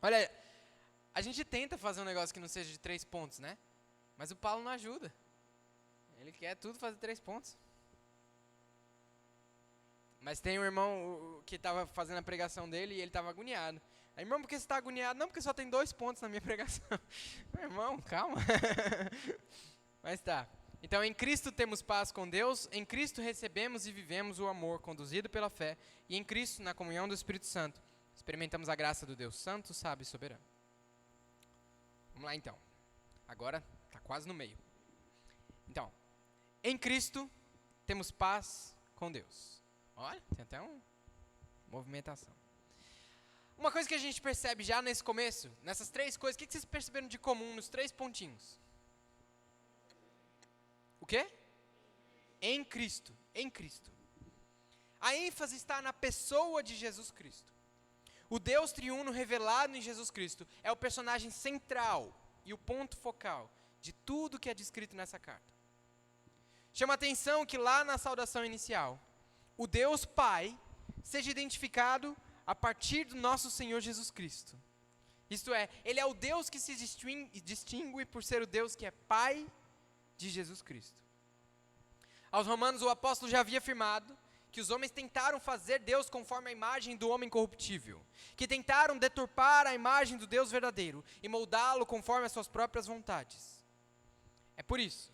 Olha, a gente tenta fazer um negócio que não seja de 3 pontos, né? Mas o Paulo não ajuda. Ele quer tudo fazer 3 pontos. Mas tem um irmão que estava fazendo a pregação dele e ele estava agoniado. Aí, irmão, por que você está agoniado? Não, porque só tem 2 pontos na minha pregação. Meu irmão, calma. Mas tá. Então, em Cristo temos paz com Deus, em Cristo recebemos e vivemos o amor conduzido pela fé, e em Cristo, na comunhão do Espírito Santo, experimentamos a graça do Deus Santo, sábio e soberano. Vamos lá, então. Agora está quase no meio. Então, em Cristo temos paz com Deus. Olha, tem até uma movimentação. Uma coisa que a gente percebe já nesse começo, nessas 3 coisas, o que vocês perceberam de comum nos 3 pontinhos? O quê? Em Cristo, em Cristo. A ênfase está na pessoa de Jesus Cristo. O Deus triuno revelado em Jesus Cristo é o personagem central e o ponto focal de tudo que é descrito nessa carta. Chama a atenção que lá na saudação inicial, o Deus Pai seja identificado a partir do nosso Senhor Jesus Cristo. Isto é, Ele é o Deus que se distingue por ser o Deus que é Pai de Jesus Cristo. Aos Romanos, o apóstolo já havia afirmado que os homens tentaram fazer Deus conforme a imagem do homem corruptível, que tentaram deturpar a imagem do Deus verdadeiro e moldá-lo conforme as suas próprias vontades. É por isso,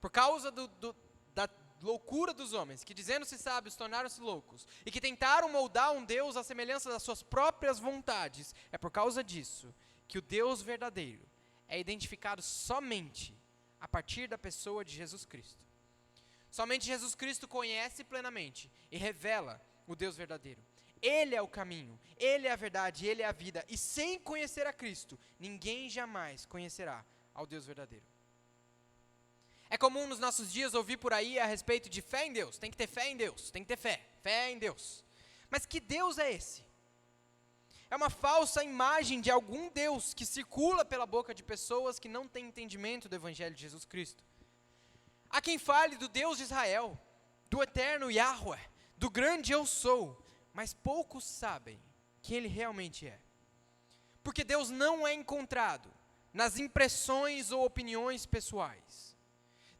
por causa da loucura dos homens, que dizendo-se sábios tornaram-se loucos, e que tentaram moldar um Deus à semelhança das suas próprias vontades, é por causa disso que o Deus verdadeiro é identificado somente a partir da pessoa de Jesus Cristo. Somente Jesus Cristo conhece plenamente e revela o Deus verdadeiro. Ele é o caminho, Ele é a verdade, Ele é a vida. E sem conhecer a Cristo, ninguém jamais conhecerá ao Deus verdadeiro. É comum nos nossos dias ouvir por aí a respeito de fé em Deus. Tem que ter fé em Deus, tem que ter fé em Deus. Mas que Deus é esse? É uma falsa imagem de algum Deus que circula pela boca de pessoas que não têm entendimento do Evangelho de Jesus Cristo. Há quem fale do Deus de Israel, do eterno Yahweh, do grande eu sou, mas poucos sabem quem Ele realmente é. Porque Deus não é encontrado nas impressões ou opiniões pessoais.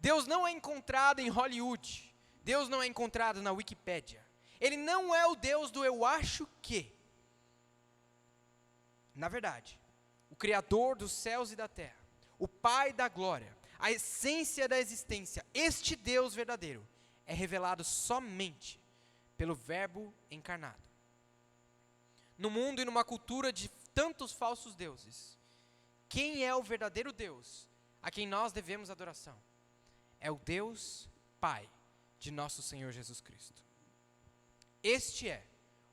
Deus não é encontrado em Hollywood. Deus não é encontrado na Wikipédia. Ele não é o Deus do eu acho que. Na verdade, o Criador dos céus e da terra, o Pai da glória, a essência da existência, este Deus verdadeiro, é revelado somente pelo Verbo encarnado. No mundo e numa cultura de tantos falsos deuses, quem é o verdadeiro Deus a quem nós devemos adoração? É o Deus Pai de nosso Senhor Jesus Cristo. Este é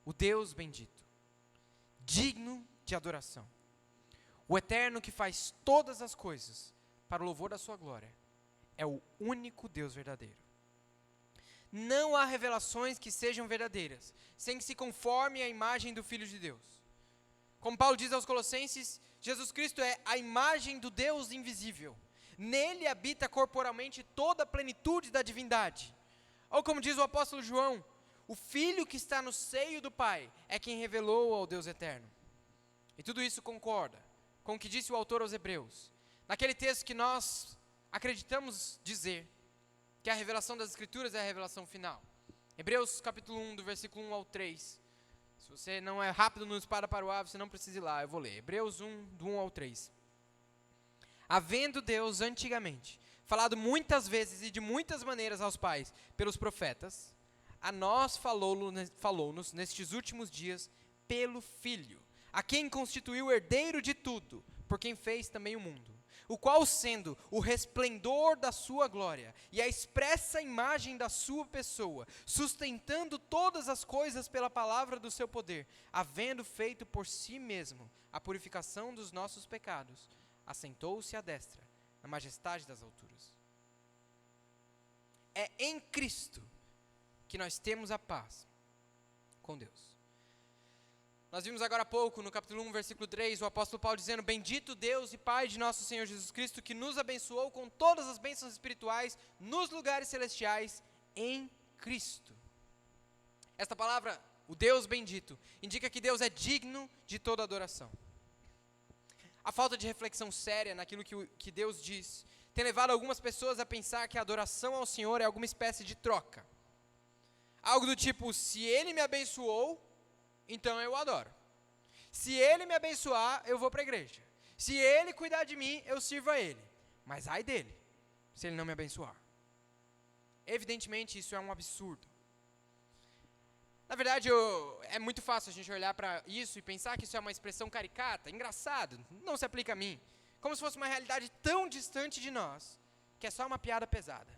o Deus bendito, digno de adoração. O eterno que faz todas as coisas para o louvor da sua glória, é o único Deus verdadeiro. Não há revelações que sejam verdadeiras, sem que se conforme à imagem do Filho de Deus. Como Paulo diz aos Colossenses, Jesus Cristo é a imagem do Deus invisível. Nele habita corporalmente toda a plenitude da divindade. Ou como diz o apóstolo João, o Filho que está no seio do Pai é quem revelou ao Deus eterno. E tudo isso concorda com o que disse o autor aos Hebreus, naquele texto que nós acreditamos dizer que a revelação das Escrituras é a revelação final. Hebreus capítulo 1, do versículo 1 ao 3. Se você não é rápido no espada para o ar, você não precisa ir lá, eu vou ler. Hebreus 1, do 1 ao 3. Havendo Deus antigamente falado muitas vezes e de muitas maneiras aos pais pelos profetas, a nós falou-nos nestes últimos dias pelo Filho, a quem constituiu herdeiro de tudo, por quem fez também o mundo, o qual sendo o resplendor da sua glória e a expressa imagem da sua pessoa, sustentando todas as coisas pela palavra do seu poder, havendo feito por si mesmo a purificação dos nossos pecados, assentou-se à destra, na majestade das alturas. É em Cristo que nós temos a paz com Deus. Nós vimos agora há pouco, no capítulo 1, versículo 3, o apóstolo Paulo dizendo: bendito Deus e Pai de nosso Senhor Jesus Cristo, que nos abençoou com todas as bênçãos espirituais nos lugares celestiais em Cristo. Esta palavra, o Deus bendito, indica que Deus é digno de toda adoração. A falta de reflexão séria naquilo que Deus diz tem levado algumas pessoas a pensar que a adoração ao Senhor é alguma espécie de troca. Algo do tipo: se Ele me abençoou, então eu o adoro. Se Ele me abençoar, eu vou para a igreja. Se Ele cuidar de mim, eu sirvo a Ele. Mas ai dele, se Ele não me abençoar. Evidentemente, isso é um absurdo. Na verdade, é muito fácil a gente olhar para isso e pensar que isso é uma expressão caricata, engraçado, não se aplica a mim. Como se fosse uma realidade tão distante de nós, que é só uma piada pesada.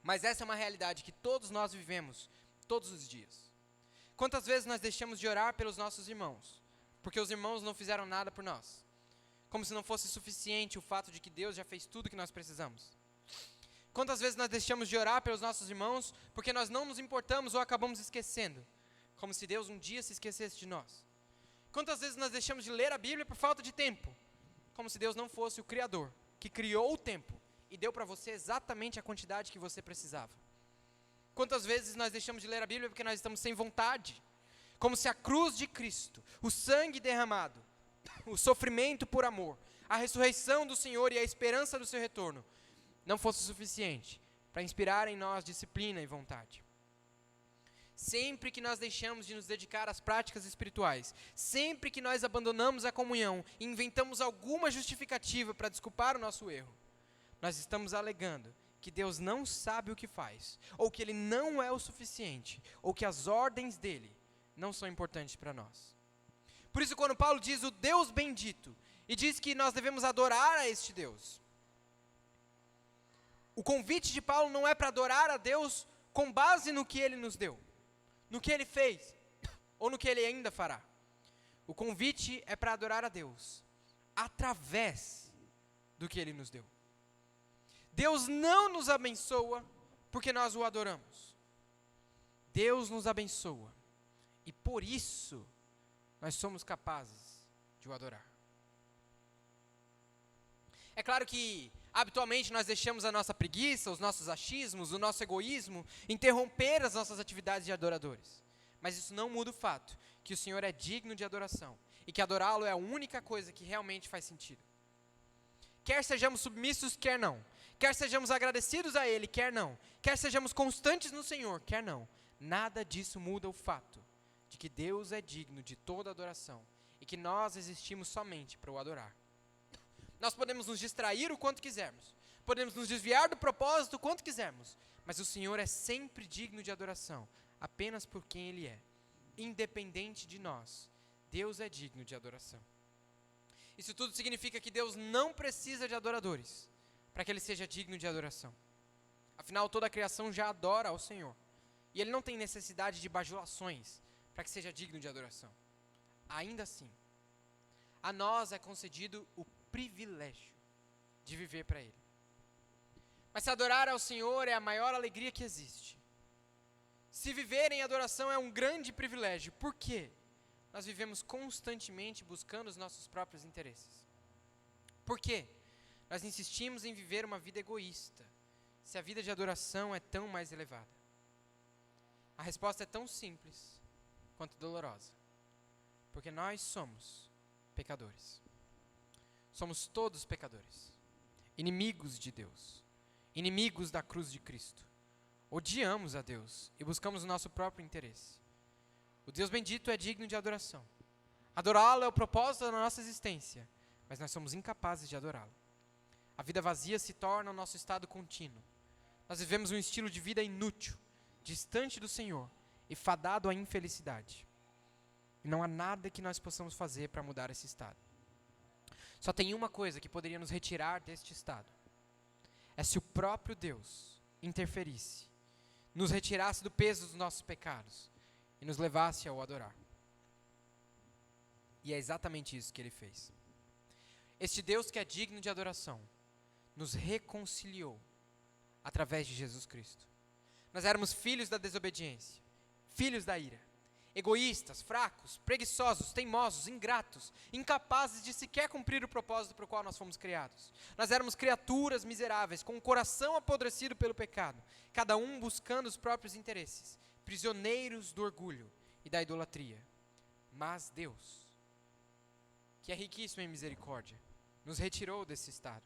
Mas essa é uma realidade que todos nós vivemos, todos os dias. Quantas vezes nós deixamos de orar pelos nossos irmãos, porque os irmãos não fizeram nada por nós. Como se não fosse suficiente o fato de que Deus já fez tudo que nós precisamos. Quantas vezes nós deixamos de orar pelos nossos irmãos porque nós não nos importamos ou acabamos esquecendo, como se Deus um dia se esquecesse de nós. Quantas vezes nós deixamos de ler a Bíblia por falta de tempo, como se Deus não fosse o Criador, que criou o tempo e deu para você exatamente a quantidade que você precisava. Quantas vezes nós deixamos de ler a Bíblia porque nós estamos sem vontade, como se a cruz de Cristo, o sangue derramado, o sofrimento por amor, a ressurreição do Senhor e a esperança do seu retorno, não fosse suficiente para inspirar em nós disciplina e vontade. Sempre que nós deixamos de nos dedicar às práticas espirituais, sempre que nós abandonamos a comunhão e inventamos alguma justificativa para desculpar o nosso erro, nós estamos alegando que Deus não sabe o que faz, ou que Ele não é o suficiente, ou que as ordens dEle não são importantes para nós. Por isso, quando Paulo diz o Deus bendito, e diz que nós devemos adorar a este Deus, o convite de Paulo não é para adorar a Deus com base no que Ele nos deu, no que Ele fez, ou no que Ele ainda fará. O convite é para adorar a Deus através do que Ele nos deu. Deus não nos abençoa porque nós o adoramos. Deus nos abençoa e por isso nós somos capazes de o adorar. É claro que habitualmente nós deixamos a nossa preguiça, os nossos achismos, o nosso egoísmo interromper as nossas atividades de adoradores. Mas isso não muda o fato que o Senhor é digno de adoração e que adorá-lo é a única coisa que realmente faz sentido. Quer sejamos submissos, quer não. Quer sejamos agradecidos a Ele, quer não. Quer sejamos constantes no Senhor, quer não. Nada disso muda o fato de que Deus é digno de toda adoração e que nós existimos somente para o adorar. Nós podemos nos distrair o quanto quisermos, podemos nos desviar do propósito o quanto quisermos, mas o Senhor é sempre digno de adoração, apenas por quem Ele é. Independente de nós, Deus é digno de adoração. Isso tudo significa que Deus não precisa de adoradores para que Ele seja digno de adoração. Afinal, toda a criação já adora ao Senhor. E Ele não tem necessidade de bajulações para que seja digno de adoração. Ainda assim, a nós é concedido o privilégio de viver para Ele. Mas se adorar ao Senhor é a maior alegria que existe. Se viver em adoração é um grande privilégio. Por quê? Nós vivemos constantemente buscando os nossos próprios interesses. Por quê? Nós insistimos em viver uma vida egoísta, se a vida de adoração é tão mais elevada. A resposta é tão simples quanto dolorosa, porque nós somos pecadores. Somos todos pecadores, inimigos de Deus, inimigos da cruz de Cristo. Odiamos a Deus e buscamos o nosso próprio interesse. O Deus bendito é digno de adoração. Adorá-lo é o propósito da nossa existência, mas nós somos incapazes de adorá-lo. A vida vazia se torna o nosso estado contínuo. Nós vivemos um estilo de vida inútil, distante do Senhor e fadado à infelicidade. E não há nada que nós possamos fazer para mudar esse estado. Só tem uma coisa que poderia nos retirar deste estado. É se o próprio Deus interferisse, nos retirasse do peso dos nossos pecados e nos levasse ao adorar. E é exatamente isso que Ele fez. Este Deus que é digno de adoração nos reconciliou através de Jesus Cristo. Nós éramos filhos da desobediência, filhos da ira, egoístas, fracos, preguiçosos, teimosos, ingratos, incapazes de sequer cumprir o propósito para o qual nós fomos criados. Nós éramos criaturas miseráveis, com o coração apodrecido pelo pecado, cada um buscando os próprios interesses, prisioneiros do orgulho e da idolatria. Mas Deus, que é riquíssimo em misericórdia, nos retirou desse estado.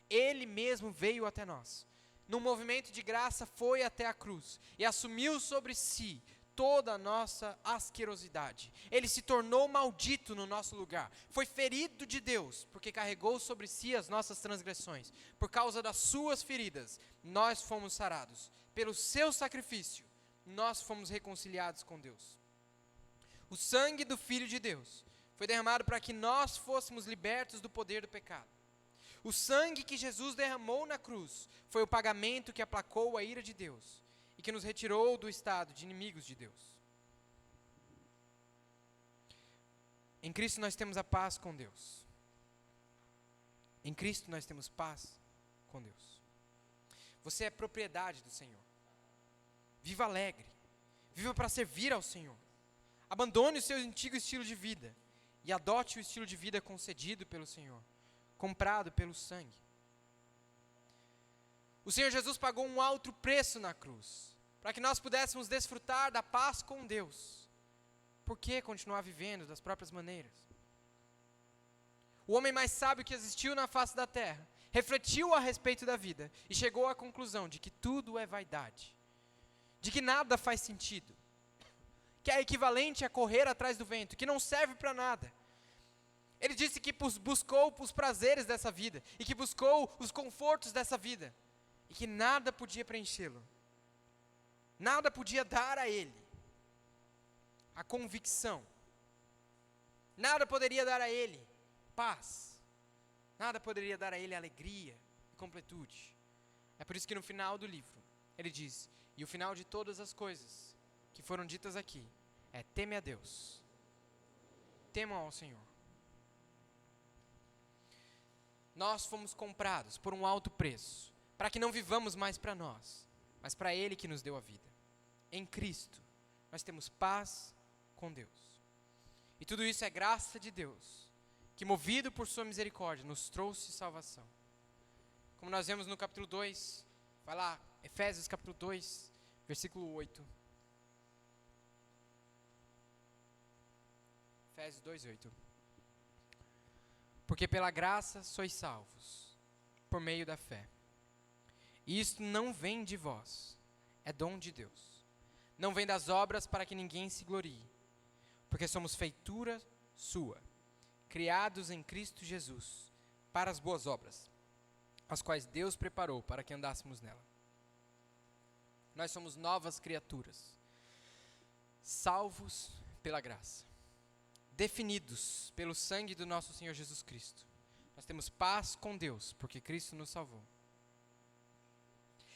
Ele mesmo veio até nós. Num movimento de graça foi até a cruz e assumiu sobre si toda a nossa asquerosidade. Ele se tornou maldito no nosso lugar. Foi ferido de Deus porque carregou sobre si as nossas transgressões. Por causa das suas feridas, nós fomos sarados. Pelo seu sacrifício, nós fomos reconciliados com Deus. O sangue do Filho de Deus foi derramado para que nós fôssemos libertos do poder do pecado. O sangue que Jesus derramou na cruz foi o pagamento que aplacou a ira de Deus e que nos retirou do estado de inimigos de Deus. Em Cristo nós temos a paz com Deus. Em Cristo nós temos paz com Deus. Você é propriedade do Senhor. Viva alegre. Viva para servir ao Senhor. Abandone o seu antigo estilo de vida e adote o estilo de vida concedido pelo Senhor, comprado pelo sangue. O Senhor Jesus pagou um alto preço na cruz, para que nós pudéssemos desfrutar da paz com Deus. Por que continuar vivendo das próprias maneiras? O homem mais sábio que existiu na face da terra refletiu a respeito da vida e chegou à conclusão de que tudo é vaidade, de que nada faz sentido, que é equivalente a correr atrás do vento, que não serve para nada. Ele disse que buscou os prazeres dessa vida e que buscou os confortos dessa vida e que nada podia preenchê-lo, nada podia dar a ele a convicção, nada poderia dar a ele paz, nada poderia dar a ele alegria e completude. É por isso que no final do livro ele diz: e o final de todas as coisas que foram ditas aqui é: teme a Deus, temam ao Senhor. Nós fomos comprados por um alto preço, para que não vivamos mais para nós, mas para Ele que nos deu a vida. Em Cristo, nós temos paz com Deus. E tudo isso é graça de Deus, que movido por sua misericórdia, nos trouxe salvação. Como nós vemos no capítulo 2, vai lá, Efésios capítulo 2, versículo 8. Efésios 2, 8. Porque pela graça sois salvos, por meio da fé. E isto não vem de vós, é dom de Deus. Não vem das obras para que ninguém se glorie, porque somos feitura sua, criados em Cristo Jesus, para as boas obras, as quais Deus preparou para que andássemos nela. Nós somos novas criaturas, salvos pela graça, definidos pelo sangue do nosso Senhor Jesus Cristo. Nós temos paz com Deus, porque Cristo nos salvou.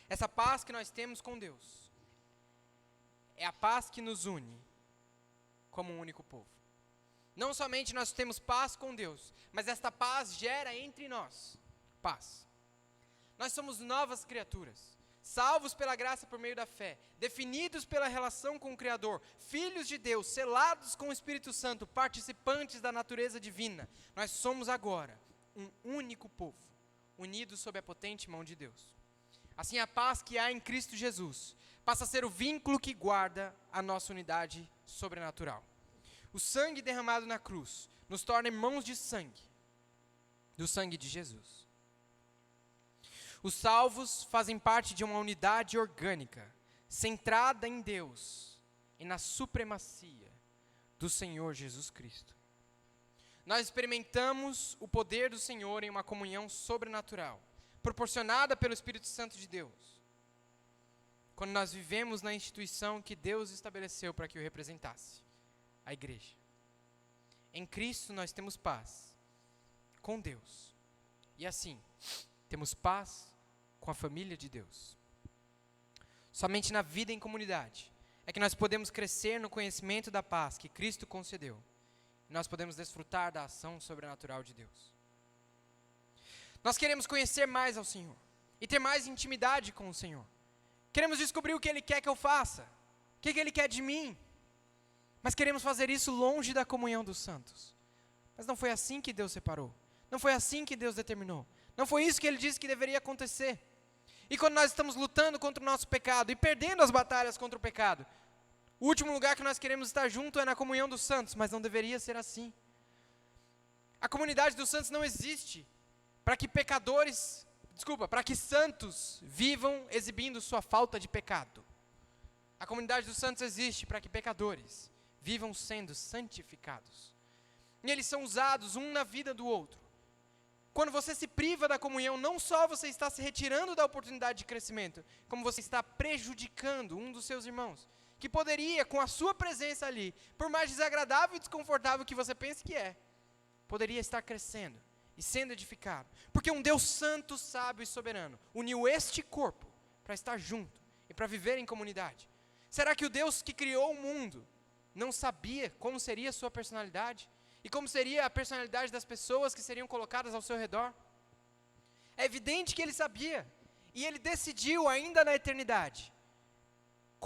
Essa paz que nós temos com Deus é a paz que nos une como um único povo. Não somente nós temos paz com Deus, mas esta paz gera entre nós paz. Nós somos novas criaturas, salvos pela graça por meio da fé, definidos pela relação com o Criador, filhos de Deus, selados com o Espírito Santo, participantes da natureza divina. Nós somos agora um único povo, unidos sob a potente mão de Deus. Assim, a paz que há em Cristo Jesus passa a ser o vínculo que guarda a nossa unidade sobrenatural. O sangue derramado na cruz nos torna irmãos de sangue, do sangue de Jesus. Os salvos fazem parte de uma unidade orgânica, centrada em Deus e na supremacia do Senhor Jesus Cristo. Nós experimentamos o poder do Senhor em uma comunhão sobrenatural, proporcionada pelo Espírito Santo de Deus, quando nós vivemos na instituição que Deus estabeleceu para que o representasse, a igreja. Em Cristo nós temos paz com Deus, e assim, temos paz com a família de Deus. Somente na vida em comunidade é que nós podemos crescer no conhecimento da paz que Cristo concedeu, e nós podemos desfrutar da ação sobrenatural de Deus. Nós queremos conhecer mais ao Senhor e ter mais intimidade com o Senhor. Queremos descobrir o que Ele quer que eu faça, o que Ele quer de mim, mas queremos fazer isso longe da comunhão dos santos. Mas não foi assim que Deus separou, não foi assim que Deus determinou, não foi isso que Ele disse que deveria acontecer. E quando nós estamos lutando contra o nosso pecado e perdendo as batalhas contra o pecado, o último lugar que nós queremos estar junto é na comunhão dos santos, mas não deveria ser assim. A comunidade dos santos não existe para que santos vivam exibindo sua falta de pecado. A comunidade dos santos existe para que pecadores vivam sendo santificados. E eles são usados um na vida do outro. Quando você se priva da comunhão, não só você está se retirando da oportunidade de crescimento, como você está prejudicando um dos seus irmãos, que poderia, com a sua presença ali, por mais desagradável e desconfortável que você pense que é, poderia estar crescendo e sendo edificado. Porque um Deus santo, sábio e soberano uniu este corpo para estar junto e para viver em comunidade. Será que o Deus que criou o mundo não sabia como seria a sua personalidade? E como seria a personalidade das pessoas que seriam colocadas ao seu redor? É evidente que ele sabia. E ele decidiu ainda na eternidade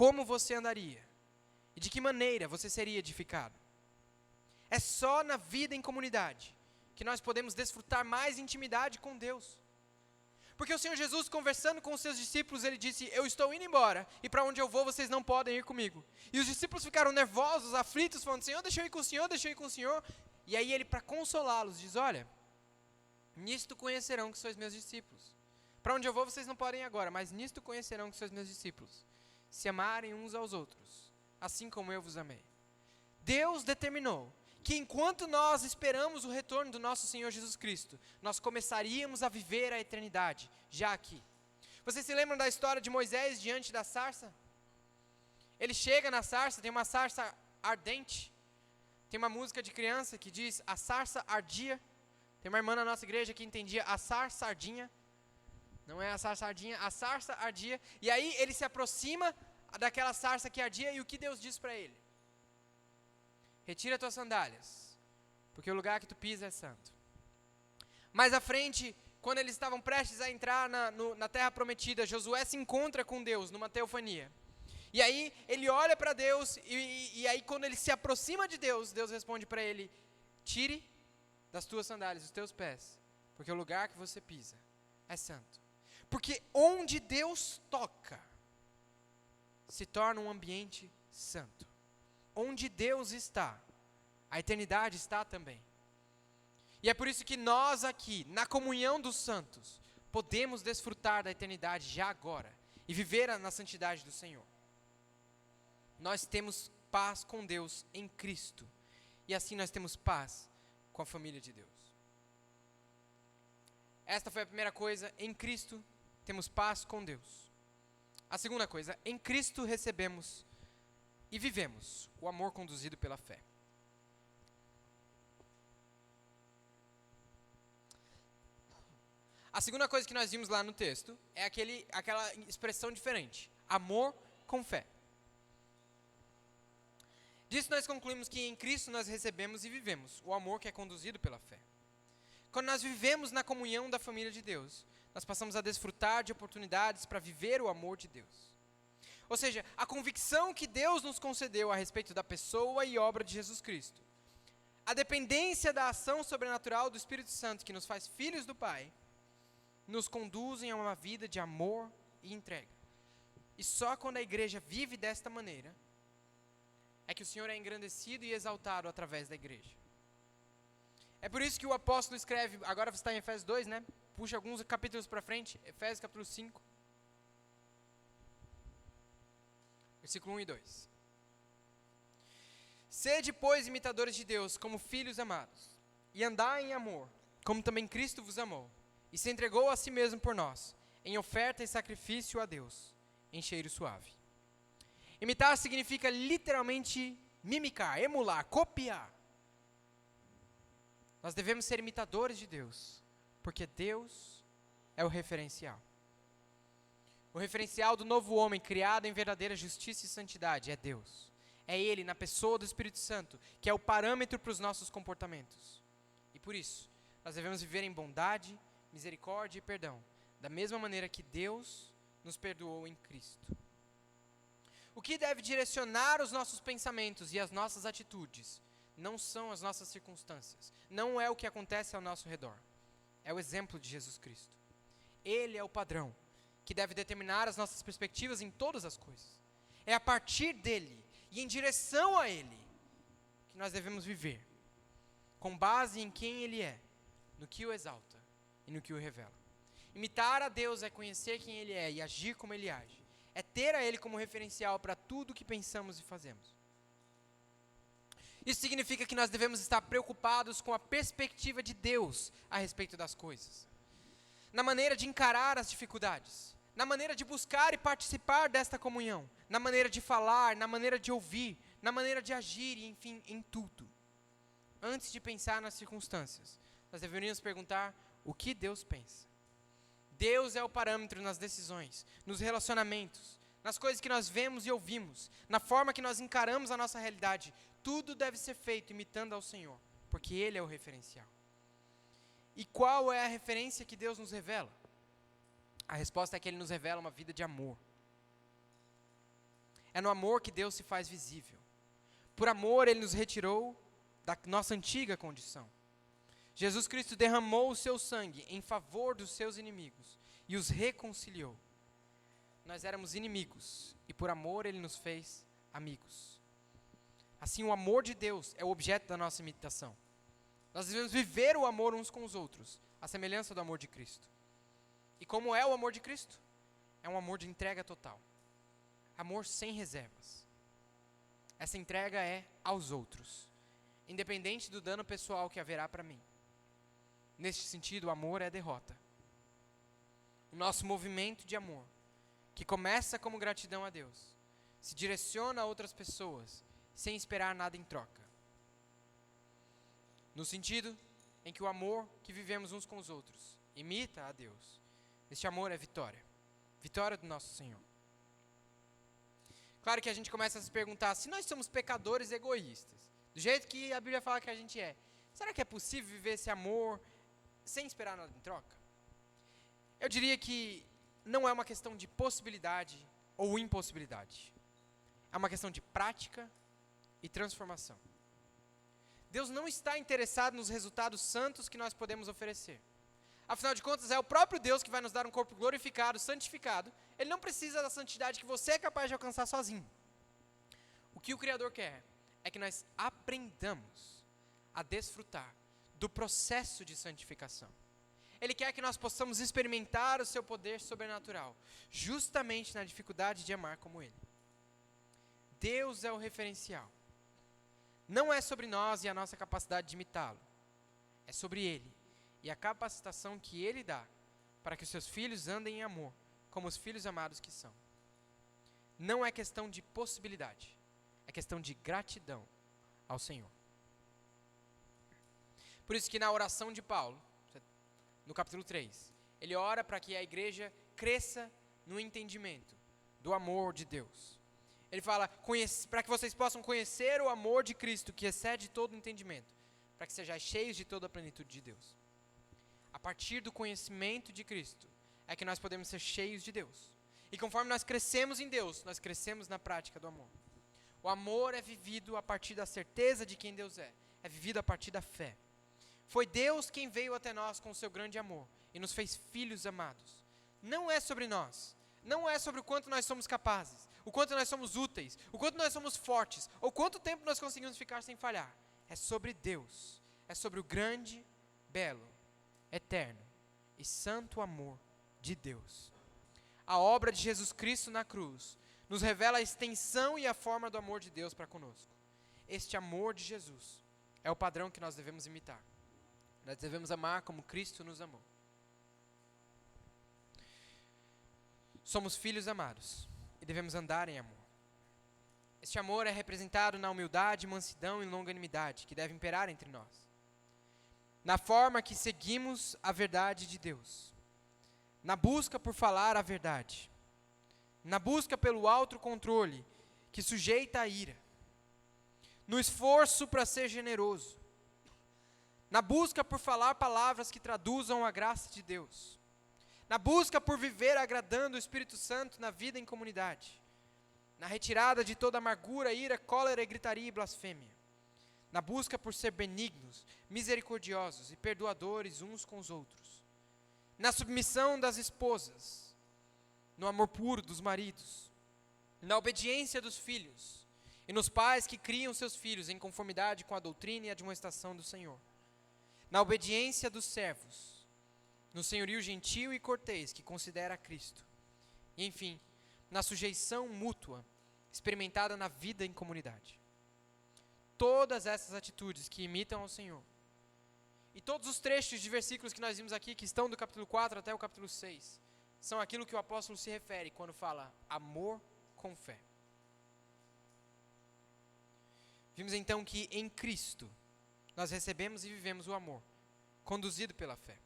como você andaria e de que maneira você seria edificado. É só na vida em comunidade que nós podemos desfrutar mais intimidade com Deus. Porque o Senhor Jesus, conversando com os seus discípulos, ele disse: eu estou indo embora, e para onde eu vou vocês não podem ir comigo. E os discípulos ficaram nervosos, aflitos, falando: Senhor, deixa eu ir com o Senhor, deixa eu ir com o Senhor. E aí ele, para consolá-los, diz: olha, nisto conhecerão que sois meus discípulos. Para onde eu vou vocês não podem ir agora, mas nisto conhecerão que sois meus discípulos, se amarem uns aos outros, assim como eu vos amei. Deus determinou que enquanto nós esperamos o retorno do nosso Senhor Jesus Cristo, nós começaríamos a viver a eternidade, já aqui. Vocês se lembram da história de Moisés diante da sarça? Ele chega na sarça, tem uma sarça ardente, tem uma música de criança que diz: a sarça ardia. Tem uma irmã na nossa igreja que entendia a sarça ardinha. Não é a sarça ardinha, a sarça ardia. E aí ele se aproxima daquela sarça que ardia, e o que Deus diz para ele? Retira tuas sandálias, porque o lugar que tu pisa é santo. Mais à frente, quando eles estavam prestes a entrar na terra prometida, Josué se encontra com Deus numa teofania. E aí ele olha para Deus, e aí quando ele se aproxima de Deus, Deus responde para ele: tire das tuas sandálias os teus pés, porque o lugar que você pisa é santo. Porque onde Deus toca, se torna um ambiente santo. Onde Deus está, a eternidade está também. E é por isso que nós aqui, na comunhão dos santos, podemos desfrutar da eternidade já agora e viver na santidade do Senhor. Nós temos paz com Deus em Cristo, e assim nós temos paz com a família de Deus. Esta foi a primeira coisa: em Cristo temos paz com Deus. A segunda coisa: em Cristo recebemos e vivemos o amor conduzido pela fé. A segunda coisa que nós vimos lá no texto é aquela expressão diferente: amor com fé. Disso nós concluímos que em Cristo nós recebemos e vivemos o amor que é conduzido pela fé. Quando nós vivemos na comunhão da família de Deus, nós passamos a desfrutar de oportunidades para viver o amor de Deus. Ou seja, a convicção que Deus nos concedeu a respeito da pessoa e obra de Jesus Cristo, a dependência da ação sobrenatural do Espírito Santo que nos faz filhos do Pai, nos conduzem a uma vida de amor e entrega. E só quando a igreja vive desta maneira, é que o Senhor é engrandecido e exaltado através da igreja. É por isso que o apóstolo escreve, agora você está em Efésios 2, né? Puxa alguns capítulos para frente, Efésios capítulo 5. Versículo 1 e 2. Sede, pois, imitadores de Deus, como filhos amados, e andai em amor, como também Cristo vos amou, e se entregou a si mesmo por nós, em oferta e sacrifício a Deus, em cheiro suave. Imitar significa literalmente mimicar, emular, copiar. Nós devemos ser imitadores de Deus, porque Deus é o referencial. O referencial do novo homem criado em verdadeira justiça e santidade é Deus. É Ele, na pessoa do Espírito Santo, que é o parâmetro para os nossos comportamentos. E por isso, nós devemos viver em bondade, misericórdia e perdão, da mesma maneira que Deus nos perdoou em Cristo. O que deve direcionar os nossos pensamentos e as nossas atitudes não são as nossas circunstâncias, não é o que acontece ao nosso redor, é o exemplo de Jesus Cristo. Ele é o padrão que deve determinar as nossas perspectivas em todas as coisas. É a partir dele e em direção a ele que nós devemos viver, com base em quem ele é, no que o exalta e no que o revela. Imitar a Deus é conhecer quem ele é e agir como ele age. É ter a ele como referencial para tudo o que pensamos e fazemos. Isso significa que nós devemos estar preocupados com a perspectiva de Deus a respeito das coisas. Na maneira de encarar as dificuldades, na maneira de buscar e participar desta comunhão, na maneira de falar, na maneira de ouvir, na maneira de agir e, enfim, em tudo. Antes de pensar nas circunstâncias, nós deveríamos perguntar o que Deus pensa. Deus é o parâmetro nas decisões, nos relacionamentos, nas coisas que nós vemos e ouvimos, na forma que nós encaramos a nossa realidade. Tudo deve ser feito imitando ao Senhor, porque Ele é o referencial. E qual é a referência que Deus nos revela? A resposta é que Ele nos revela uma vida de amor. É no amor que Deus se faz visível. Por amor, Ele nos retirou da nossa antiga condição. Jesus Cristo derramou o seu sangue em favor dos seus inimigos e os reconciliou. Nós éramos inimigos e por amor Ele nos fez amigos. Assim, o amor de Deus é o objeto da nossa imitação. Nós devemos viver o amor uns com os outros, a semelhança do amor de Cristo. E como é o amor de Cristo? É um amor de entrega total. Amor sem reservas. Essa entrega é aos outros, independente do dano pessoal que haverá para mim. Neste sentido, o amor é derrota. O nosso movimento de amor, que começa como gratidão a Deus, se direciona a outras pessoas, sem esperar nada em troca. No sentido em que o amor que vivemos uns com os outros imita a Deus. Este amor é vitória. Vitória do nosso Senhor. Claro que a gente começa a se perguntar, se nós somos pecadores egoístas, do jeito que a Bíblia fala que a gente é, será que é possível viver esse amor sem esperar nada em troca? Eu diria que não é uma questão de possibilidade ou impossibilidade. É uma questão de prática e transformação. Deus não está interessado nos resultados santos que nós podemos oferecer. Afinal de contas, é o próprio Deus que vai nos dar um corpo glorificado, santificado. Ele não precisa da santidade que você é capaz de alcançar sozinho. O que o Criador quer é que nós aprendamos a desfrutar do processo de santificação. Ele quer que nós possamos experimentar o seu poder sobrenatural, justamente na dificuldade de amar como Ele. Deus é o referencial. Não é sobre nós e a nossa capacidade de imitá-lo. É sobre Ele e a capacitação que Ele dá para que os seus filhos andem em amor, como os filhos amados que são. Não é questão de possibilidade, é questão de gratidão ao Senhor. Por isso que na oração de Paulo, no capítulo 3, ele ora para que a igreja cresça no entendimento do amor de Deus. Ele fala, para que vocês possam conhecer o amor de Cristo, que excede todo entendimento, para que sejais cheios de toda a plenitude de Deus. A partir do conhecimento de Cristo, é que nós podemos ser cheios de Deus. E conforme nós crescemos em Deus, nós crescemos na prática do amor. O amor é vivido a partir da certeza de quem Deus é vivido a partir da fé. Foi Deus quem veio até nós com o seu grande amor e nos fez filhos amados. Não é sobre nós, não é sobre o quanto nós somos capazes, o quanto nós somos úteis, o quanto nós somos fortes, ou quanto tempo nós conseguimos ficar sem falhar. É sobre Deus, é sobre o grande, belo, eterno e santo amor de Deus. A obra de Jesus Cristo na cruz nos revela a extensão e a forma do amor de Deus para conosco. Este amor de Jesus é o padrão que nós devemos imitar. Nós devemos amar como Cristo nos amou. Somos filhos amados e devemos andar em amor. Este amor é representado na humildade, mansidão e longanimidade que deve imperar entre nós. Na forma que seguimos a verdade de Deus. Na busca por falar a verdade. Na busca pelo autocontrole que sujeita a ira. No esforço para ser generoso. Na busca por falar palavras que traduzam a graça de Deus. Na busca por viver agradando o Espírito Santo na vida em comunidade. Na retirada de toda amargura, ira, cólera, gritaria e blasfêmia. Na busca por ser benignos, misericordiosos e perdoadores uns com os outros. Na submissão das esposas. No amor puro dos maridos. Na obediência dos filhos. E nos pais que criam seus filhos em conformidade com a doutrina e a admoestação do Senhor. Na obediência dos servos, no senhorio gentil e cortês que considera a Cristo. E, enfim, na sujeição mútua, experimentada na vida em comunidade. Todas essas atitudes que imitam ao Senhor. E todos os trechos de versículos que nós vimos aqui, que estão do capítulo 4 até o capítulo 6, são aquilo que o apóstolo se refere quando fala amor com fé. Vimos então que em Cristo, nós recebemos e vivemos o amor, conduzido pela fé.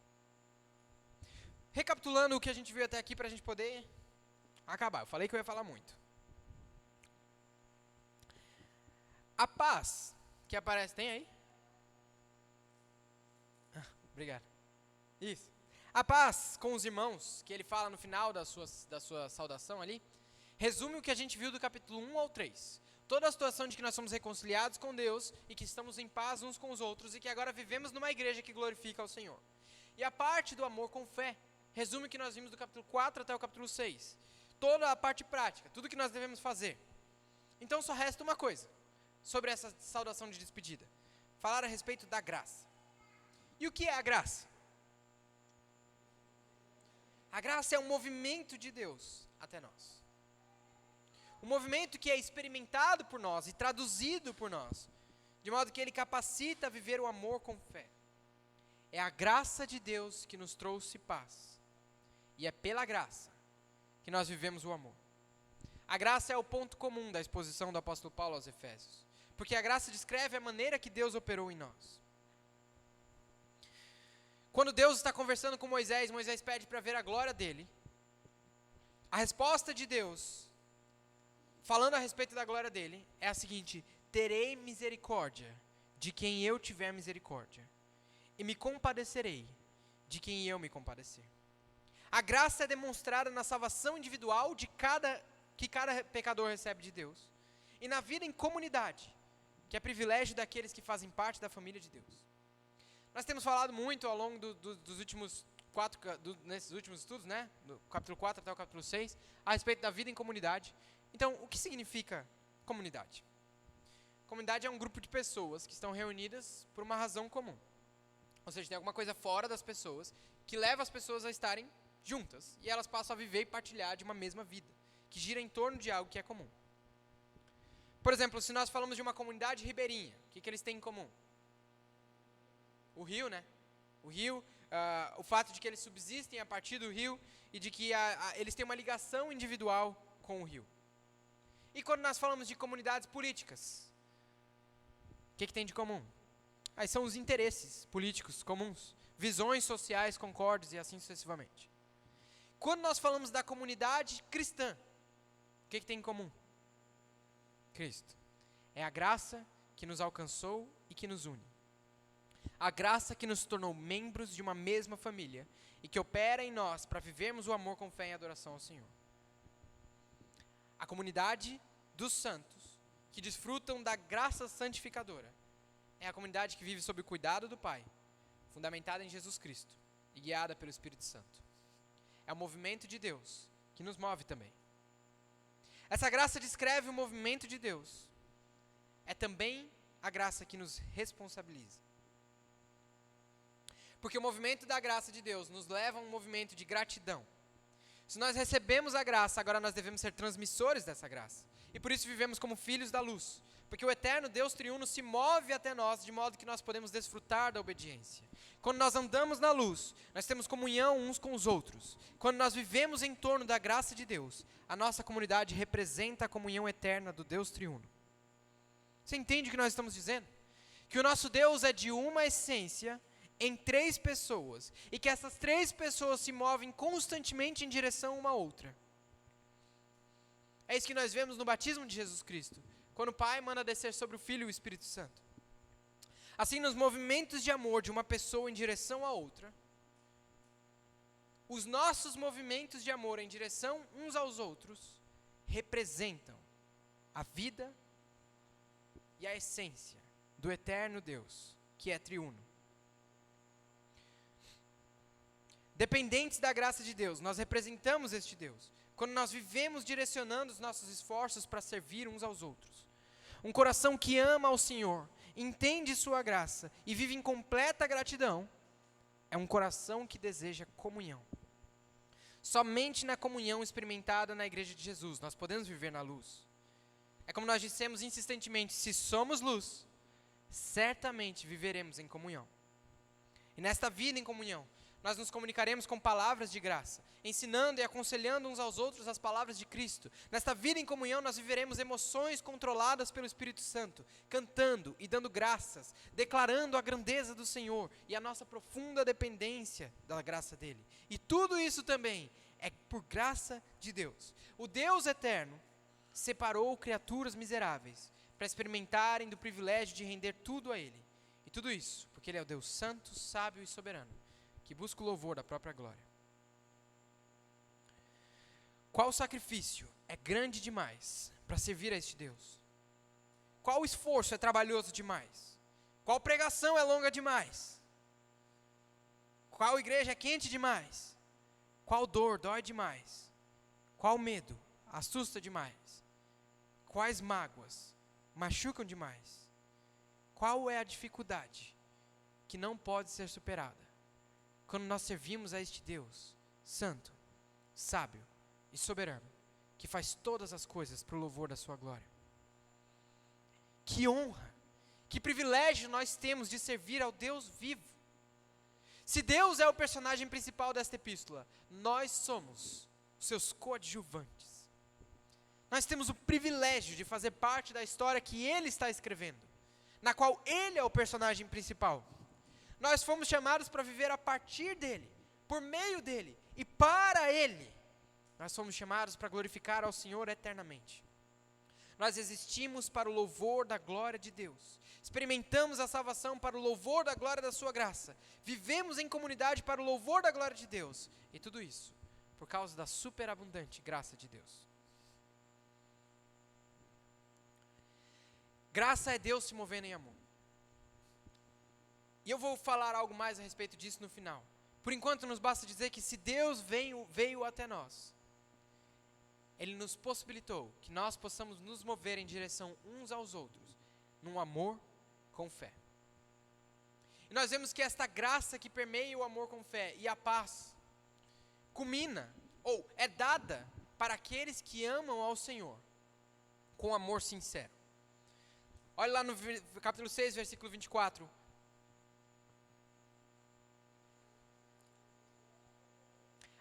Recapitulando o que a gente viu até aqui para a gente poder acabar. Eu falei que eu ia falar muito. A paz que aparece, tem aí? Obrigado. Isso. A paz com os irmãos, que ele fala no final da sua saudação ali, resume o que a gente viu do capítulo 1 ao 3. Toda a situação de que nós somos reconciliados com Deus e que estamos em paz uns com os outros e que agora vivemos numa igreja que glorifica ao Senhor. E a parte do amor com fé resume o que nós vimos do capítulo 4 até o capítulo 6. Toda a parte prática, tudo que nós devemos fazer. Então só resta uma coisa sobre essa saudação de despedida: falar a respeito da graça. E o que é a graça? A graça é um movimento de Deus até nós. Um movimento que é experimentado por nós e traduzido por nós, de modo que ele capacita a viver o amor com fé. É a graça de Deus que nos trouxe paz. E é pela graça que nós vivemos o amor. A graça é o ponto comum da exposição do apóstolo Paulo aos Efésios, porque a graça descreve a maneira que Deus operou em nós. Quando Deus está conversando com Moisés, Moisés pede para ver a glória dele. A resposta de Deus, falando a respeito da glória dele, é a seguinte: terei misericórdia de quem eu tiver misericórdia, e me compadecerei de quem eu me compadecer. A graça é demonstrada na salvação individual que cada pecador recebe de Deus, e na vida em comunidade, que é privilégio daqueles que fazem parte da família de Deus. Nós temos falado muito ao longo dos últimos nesses últimos estudos, né, do capítulo 4 até o capítulo 6, a respeito da vida em comunidade. Então, o que significa comunidade? Comunidade é um grupo de pessoas que estão reunidas por uma razão comum. Ou seja, tem alguma coisa fora das pessoas que leva as pessoas a estarem juntas, e elas passam a viver e partilhar de uma mesma vida, que gira em torno de algo que é comum. Por exemplo, se nós falamos de uma comunidade ribeirinha, o que eles têm em comum? O rio, né? O rio, o fato de que eles subsistem a partir do rio e de que eles têm uma ligação individual com o rio. E quando nós falamos de comunidades políticas, o que tem de comum? Aí são os interesses políticos comuns, visões sociais concordes e assim sucessivamente. Quando nós falamos da comunidade cristã, o que tem em comum? Cristo. É a graça que nos alcançou e que nos une. A graça que nos tornou membros de uma mesma família e que opera em nós para vivermos o amor com fé e adoração ao Senhor. A comunidade dos santos que desfrutam da graça santificadora é a comunidade que vive sob o cuidado do Pai, fundamentada em Jesus Cristo e guiada pelo Espírito Santo. É o movimento de Deus que nos move também. Essa graça descreve o movimento de Deus. É também a graça que nos responsabiliza. Porque o movimento da graça de Deus nos leva a um movimento de gratidão. Se nós recebemos a graça, agora nós devemos ser transmissores dessa graça. E por isso vivemos como filhos da luz. Porque o eterno Deus triuno se move até nós, de modo que nós podemos desfrutar da obediência. Quando nós andamos na luz, nós temos comunhão uns com os outros. Quando nós vivemos em torno da graça de Deus, a nossa comunidade representa a comunhão eterna do Deus triuno. Você entende o que nós estamos dizendo? Que o nosso Deus é de uma essência em 3 pessoas, e que essas 3 pessoas se movem constantemente em direção uma outra. É isso que nós vemos no batismo de Jesus Cristo, quando o Pai manda descer sobre o Filho e o Espírito Santo. Assim, nos movimentos de amor de uma pessoa em direção à outra, os nossos movimentos de amor em direção uns aos outros representam a vida e a essência do eterno Deus, que é triuno. Dependentes da graça de Deus, nós representamos este Deus, quando nós vivemos direcionando os nossos esforços para servir uns aos outros. Um coração que ama ao Senhor, entende sua graça e vive em completa gratidão, é um coração que deseja comunhão. Somente na comunhão experimentada na igreja de Jesus, nós podemos viver na luz. É como nós dissemos insistentemente, se somos luz, certamente viveremos em comunhão. E nesta vida em comunhão, nós nos comunicaremos com palavras de graça, ensinando e aconselhando uns aos outros as palavras de Cristo. Nesta vida em comunhão, nós viveremos emoções controladas pelo Espírito Santo, cantando e dando graças, declarando a grandeza do Senhor e a nossa profunda dependência da graça dEle. E tudo isso também é por graça de Deus. O Deus eterno separou criaturas miseráveis para experimentarem do privilégio de render tudo a Ele. E tudo isso porque Ele é o Deus santo, sábio e soberano, que busca o louvor da própria glória. Qual sacrifício é grande demais para servir a este Deus? Qual esforço é trabalhoso demais? Qual pregação é longa demais? Qual igreja é quente demais? Qual dor dói demais? Qual medo assusta demais? Quais mágoas machucam demais? Qual é a dificuldade que não pode ser superada quando nós servimos a este Deus santo, sábio e soberano, que faz todas as coisas para o louvor da sua glória? Que honra, que privilégio nós temos de servir ao Deus vivo. Se Deus é o personagem principal desta epístola, nós somos os seus coadjuvantes. Nós temos o privilégio de fazer parte da história que Ele está escrevendo, na qual Ele é o personagem principal. Nós fomos chamados para viver a partir dEle, por meio dEle e para Ele. Nós fomos chamados para glorificar ao Senhor eternamente. Nós existimos para o louvor da glória de Deus. Experimentamos a salvação para o louvor da glória da sua graça. Vivemos em comunidade para o louvor da glória de Deus. E tudo isso por causa da superabundante graça de Deus. Graça é Deus se movendo em amor. E eu vou falar algo mais a respeito disso no final. Por enquanto nos basta dizer que se Deus veio até nós, Ele nos possibilitou que nós possamos nos mover em direção uns aos outros, num amor com fé. E nós vemos que esta graça que permeia o amor com fé e a paz, culmina, ou é dada para aqueles que amam ao Senhor, com amor sincero. Olha lá no capítulo 6, versículo 24.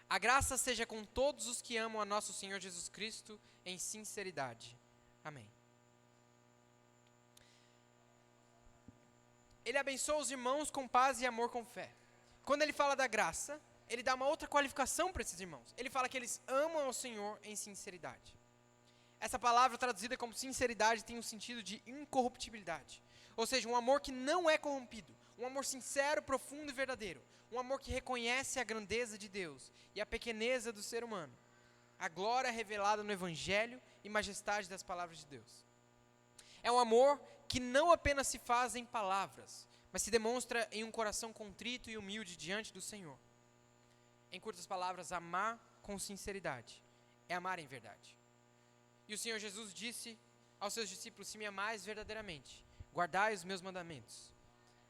A graça seja com todos os que amam a nosso Senhor Jesus Cristo em sinceridade. Amém. Ele abençoa os irmãos com paz e amor com fé. Quando ele fala da graça, ele dá uma outra qualificação para esses irmãos. Ele fala que eles amam ao Senhor em sinceridade. Essa palavra traduzida como sinceridade tem um sentido de incorruptibilidade. Ou seja, um amor que não é corrompido. Um amor sincero, profundo e verdadeiro. Um amor que reconhece a grandeza de Deus e a pequeneza do ser humano. A glória revelada no Evangelho e majestade das palavras de Deus. É um amor que não apenas se faz em palavras, mas se demonstra em um coração contrito e humilde diante do Senhor. Em curtas palavras, amar com sinceridade é amar em verdade. E o Senhor Jesus disse aos seus discípulos: se me amais verdadeiramente, guardai os meus mandamentos.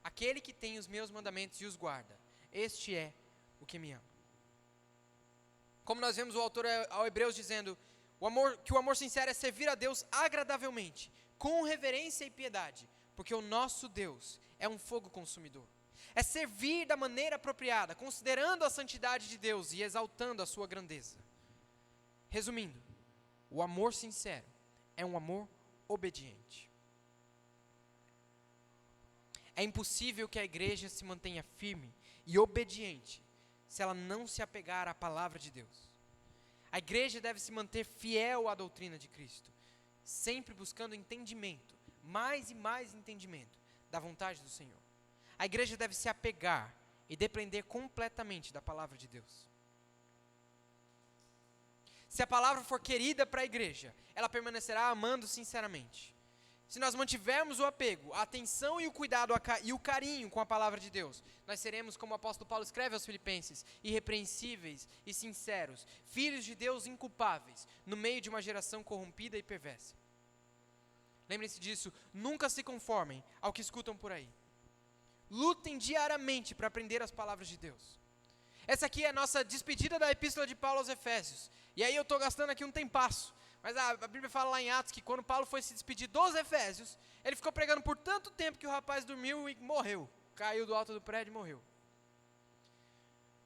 Aquele que tem os meus mandamentos e os guarda, este é o que me ama. Como nós vemos o autor ao Hebreus dizendo, que o amor sincero é servir a Deus agradavelmente, com reverência e piedade, porque o nosso Deus é um fogo consumidor. É servir da maneira apropriada, considerando a santidade de Deus e exaltando a sua grandeza. Resumindo, o amor sincero é um amor obediente. É impossível que a igreja se mantenha firme e obediente se ela não se apegar à palavra de Deus. A igreja deve se manter fiel à doutrina de Cristo, sempre buscando entendimento, mais e mais entendimento da vontade do Senhor. A igreja deve se apegar e depender completamente da palavra de Deus. Se a palavra for querida para a igreja, ela permanecerá amando sinceramente. Se nós mantivermos o apego, a atenção e o cuidado e o carinho com a palavra de Deus, nós seremos, como o apóstolo Paulo escreve aos Filipenses, irrepreensíveis e sinceros, filhos de Deus inculpáveis, no meio de uma geração corrompida e perversa. Lembrem-se disso, nunca se conformem ao que escutam por aí. Lutem diariamente para aprender as palavras de Deus. Essa aqui é a nossa despedida da epístola de Paulo aos Efésios. E aí eu estou gastando aqui um tempasso. Mas a Bíblia fala lá em Atos que quando Paulo foi se despedir dos Efésios, ele ficou pregando por tanto tempo que o rapaz dormiu e morreu. Caiu do alto do prédio e morreu.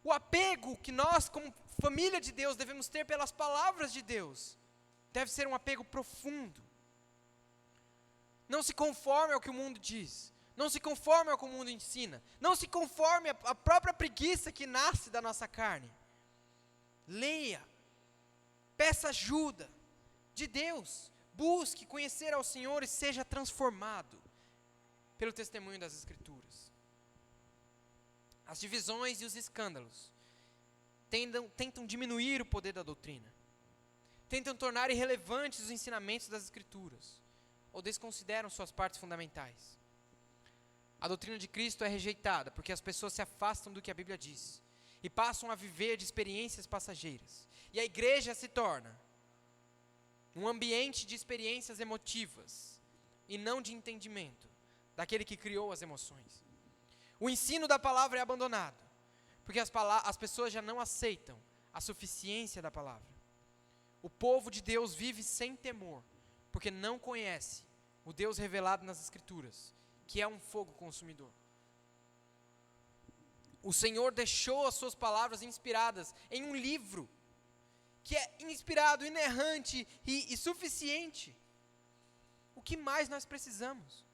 O apego que nós, como família de Deus, devemos ter pelas palavras de Deus, deve ser um apego profundo. Não se conforme ao que o mundo diz. Não se conforme ao que o mundo ensina. Não se conforme à própria preguiça que nasce da nossa carne. Leia. Peça ajuda de Deus. Busque conhecer ao Senhor e seja transformado pelo testemunho das Escrituras. As divisões e os escândalos tentam diminuir o poder da doutrina. Tentam tornar irrelevantes os ensinamentos das Escrituras, ou desconsideram suas partes fundamentais. A doutrina de Cristo é rejeitada porque as pessoas se afastam do que a Bíblia diz e passam a viver de experiências passageiras. E a igreja se torna um ambiente de experiências emotivas e não de entendimento daquele que criou as emoções. O ensino da palavra é abandonado porque as pessoas já não aceitam a suficiência da palavra. O povo de Deus vive sem temor porque não conhece o Deus revelado nas Escrituras, que é um fogo consumidor. O Senhor deixou as suas palavras inspiradas em um livro que é inspirado, inerrante e suficiente. O que mais nós precisamos?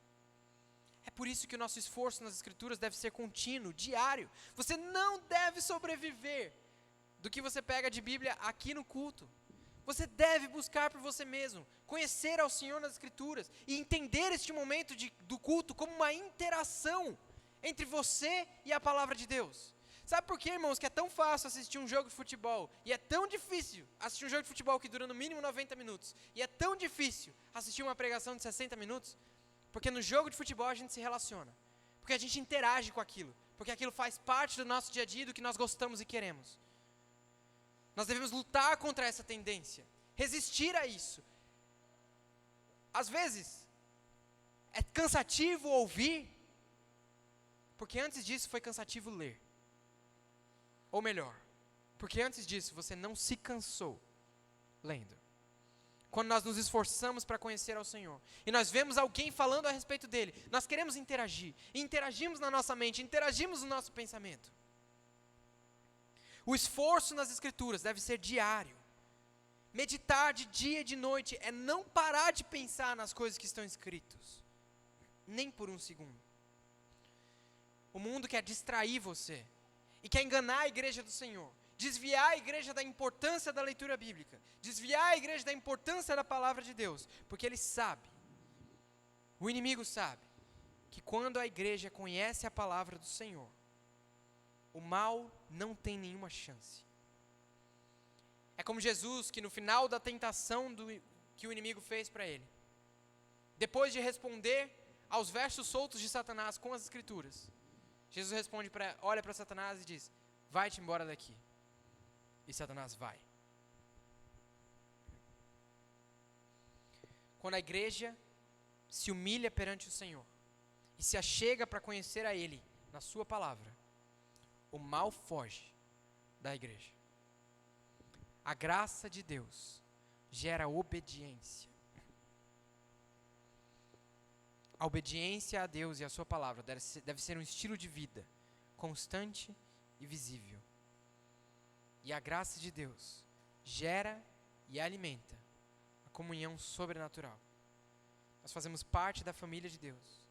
É por isso que o nosso esforço nas Escrituras deve ser contínuo, diário. Você não deve sobreviver do que você pega de Bíblia aqui no culto. Você deve buscar por você mesmo, conhecer ao Senhor nas Escrituras e entender este momento do culto como uma interação entre você e a palavra de Deus. Sabe por quê, irmãos, que é tão fácil assistir um jogo de futebol e é tão difícil assistir um jogo de futebol que dura no mínimo 90 minutos e é tão difícil assistir uma pregação de 60 minutos? Porque no jogo de futebol a gente se relaciona, porque a gente interage com aquilo, porque aquilo faz parte do nosso dia a dia, do que nós gostamos e queremos. Nós devemos lutar contra essa tendência, resistir a isso. Às vezes, é cansativo ouvir, porque antes disso foi cansativo ler. Ou melhor, porque antes disso você não se cansou lendo. Quando nós nos esforçamos para conhecer ao Senhor, e nós vemos alguém falando a respeito dele, nós queremos interagir, e interagimos na nossa mente, interagimos no nosso pensamento. O esforço nas Escrituras deve ser diário. Meditar de dia e de noite é não parar de pensar nas coisas que estão escritas, nem por um segundo. O mundo quer distrair você e quer enganar a igreja do Senhor, desviar a igreja da importância da leitura bíblica, desviar a igreja da importância da palavra de Deus, porque ele sabe, o inimigo sabe, que quando a igreja conhece a palavra do Senhor, o mal não tem nenhuma chance. É como Jesus, que no final da tentação que o inimigo fez para ele, depois de responder aos versos soltos de Satanás com as Escrituras, Jesus olha para Satanás e diz: vai-te embora daqui. E Satanás vai. Quando a igreja se humilha perante o Senhor e se achega para conhecer a Ele na sua palavra, o mal foge da igreja. A graça de Deus gera obediência. A obediência a Deus e a sua palavra deve ser um estilo de vida constante e visível. E a graça de Deus gera e alimenta a comunhão sobrenatural. Nós fazemos parte da família de Deus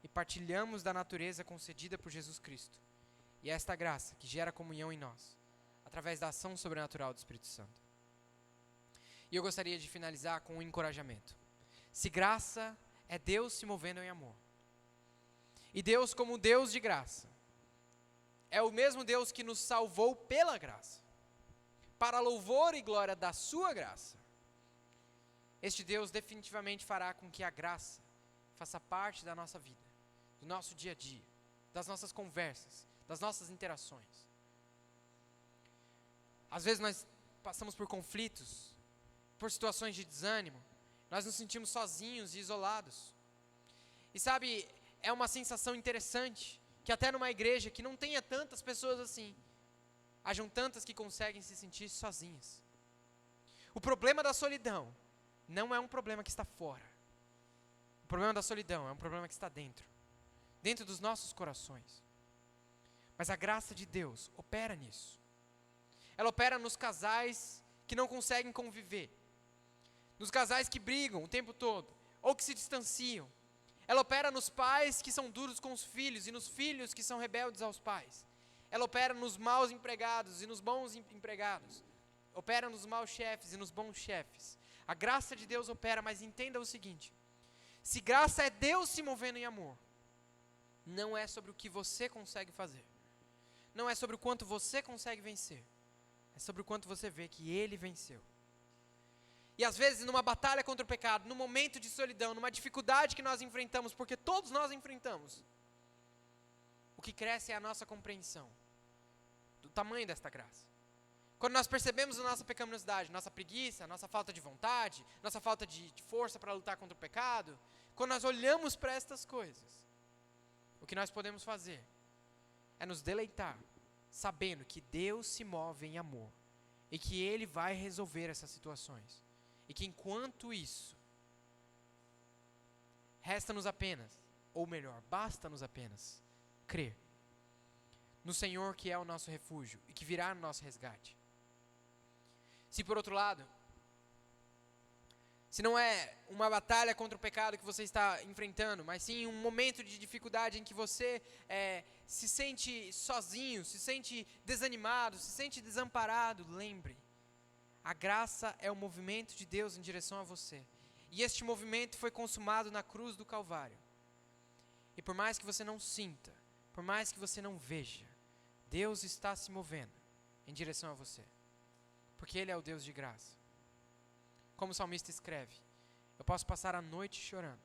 e partilhamos da natureza concedida por Jesus Cristo. E é esta graça que gera comunhão em nós, através da ação sobrenatural do Espírito Santo. E eu gostaria de finalizar com um encorajamento. Se graça é Deus se movendo em amor, e Deus, como Deus de graça, é o mesmo Deus que nos salvou pela graça, para louvor e glória da sua graça, este Deus definitivamente fará com que a graça faça parte da nossa vida, do nosso dia a dia, das nossas conversas, das nossas interações. Às vezes nós passamos por conflitos, por situações de desânimo, nós nos sentimos sozinhos e isolados. E sabe, é uma sensação interessante, que até numa igreja que não tenha tantas pessoas assim, hajam tantas que conseguem se sentir sozinhas. O problema da solidão não é um problema que está fora. O problema da solidão é um problema que está dentro dos nossos corações. Mas a graça de Deus opera nisso. Ela opera nos casais que não conseguem conviver, nos casais que brigam o tempo todo, ou que se distanciam. Ela opera nos pais que são duros com os filhos e nos filhos que são rebeldes aos pais. Ela opera nos maus empregados e nos bons empregados. Opera nos maus chefes e nos bons chefes. A graça de Deus opera, mas entenda o seguinte: se graça é Deus se movendo em amor, não é sobre o que você consegue fazer, não é sobre o quanto você consegue vencer, é sobre o quanto você vê que Ele venceu. E às vezes numa batalha contra o pecado, num momento de solidão, numa dificuldade que nós enfrentamos, porque todos nós enfrentamos, o que cresce é a nossa compreensão do tamanho desta graça. Quando nós percebemos a nossa pecaminosidade, nossa preguiça, nossa falta de vontade, nossa falta de força para lutar contra o pecado, quando nós olhamos para estas coisas, o que nós podemos fazer é nos deleitar, sabendo que Deus se move em amor e que Ele vai resolver essas situações. E que enquanto isso, resta-nos apenas, ou melhor, basta-nos apenas, crer no Senhor que é o nosso refúgio e que virá no nosso resgate. Se por outro lado, se não é uma batalha contra o pecado que você está enfrentando, mas sim um momento de dificuldade em que você se sente sozinho, se sente desanimado, se sente desamparado, lembre, a graça é o movimento de Deus em direção a você. E este movimento foi consumado na cruz do Calvário. E por mais que você não sinta, por mais que você não veja, Deus está se movendo em direção a você. Porque Ele é o Deus de graça. Como o salmista escreve, eu posso passar a noite chorando,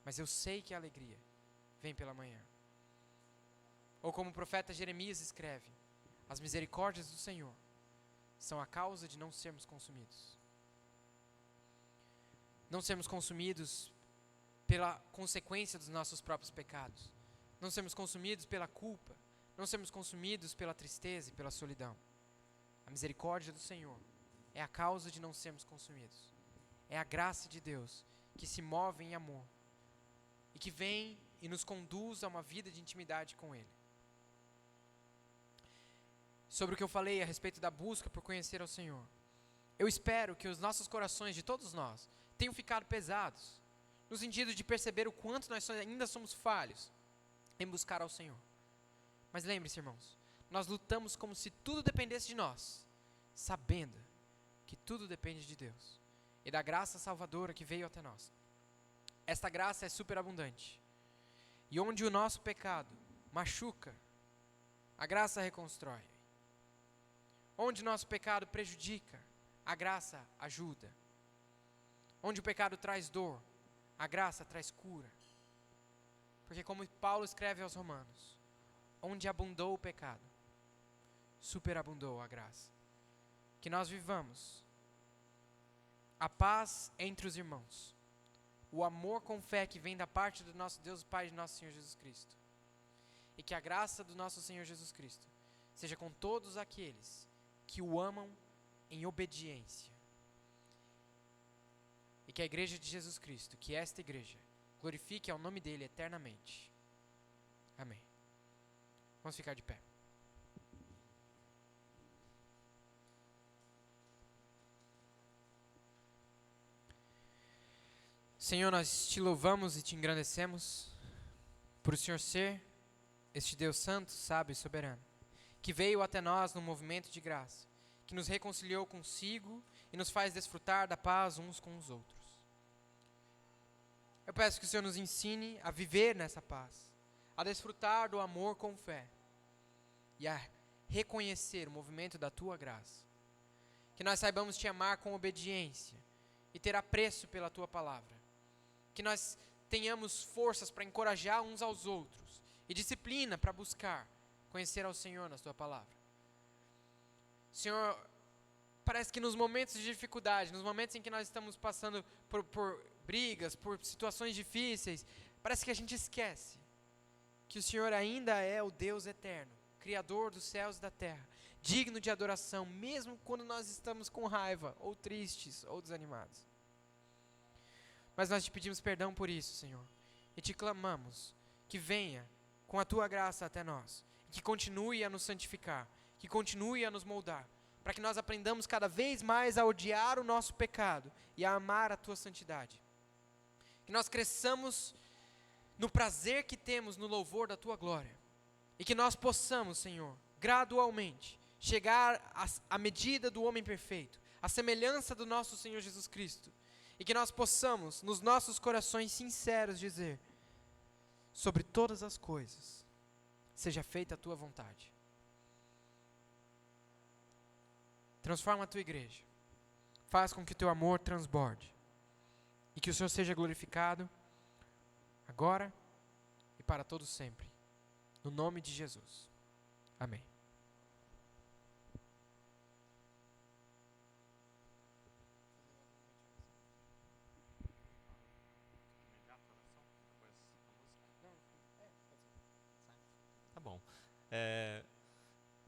mas eu sei que a alegria vem pela manhã. Ou como o profeta Jeremias escreve, as misericórdias do Senhor são a causa de não sermos consumidos. Não sermos consumidos pela consequência dos nossos próprios pecados. Não sermos consumidos pela culpa. Não sermos consumidos pela tristeza e pela solidão. A misericórdia do Senhor é a causa de não sermos consumidos. É a graça de Deus que se move em amor e que vem e nos conduz a uma vida de intimidade com Ele. Sobre o que eu falei a respeito da busca por conhecer ao Senhor, eu espero que os nossos corações, de todos nós, tenham ficado pesados, no sentido de perceber o quanto nós ainda somos falhos em buscar ao Senhor. Mas lembre-se, irmãos, nós lutamos como se tudo dependesse de nós, sabendo que tudo depende de Deus e da graça salvadora que veio até nós. Esta graça é superabundante. E onde o nosso pecado machuca, a graça reconstrói. Onde o nosso pecado prejudica, a graça ajuda. Onde o pecado traz dor, a graça traz cura. Porque como Paulo escreve aos Romanos, onde abundou o pecado, superabundou a graça. Que nós vivamos a paz entre os irmãos, o amor com fé que vem da parte do nosso Deus Pai e de nosso Senhor Jesus Cristo. E que a graça do nosso Senhor Jesus Cristo seja com todos aqueles que o amam em obediência. E que a igreja de Jesus Cristo, que esta igreja, glorifique ao nome dele eternamente. Amém. Vamos ficar de pé. Senhor, nós te louvamos e te engrandecemos por o Senhor ser este Deus santo, sábio e soberano, que veio até nós num movimento de graça, que nos reconciliou consigo e nos faz desfrutar da paz uns com os outros. Eu peço que o Senhor nos ensine a viver nessa paz, a desfrutar do amor com fé e a reconhecer o movimento da Tua graça. Que nós saibamos te amar com obediência e ter apreço pela Tua palavra. Que nós tenhamos forças para encorajar uns aos outros e disciplina para buscar conhecer ao Senhor na Tua palavra. Senhor, parece que nos momentos de dificuldade, nos momentos em que nós estamos passando por brigas, por situações difíceis, parece que a gente esquece que o Senhor ainda é o Deus eterno, Criador dos céus e da terra, digno de adoração, mesmo quando nós estamos com raiva, ou tristes, ou desanimados. Mas nós te pedimos perdão por isso, Senhor, e te clamamos que venha com a Tua graça até nós, que continue a nos santificar, que continue a nos moldar, para que nós aprendamos cada vez mais a odiar o nosso pecado e a amar a Tua santidade. Que nós cresçamos no prazer que temos no louvor da Tua glória, e que nós possamos, Senhor, gradualmente, chegar à medida do homem perfeito, à semelhança do nosso Senhor Jesus Cristo, e que nós possamos, nos nossos corações sinceros, dizer: sobre todas as coisas, seja feita a Tua vontade. Transforma a tua igreja. Faz com que o teu amor transborde. E que o Senhor seja glorificado agora e para todos sempre. No nome de Jesus. Amém. Tá bom.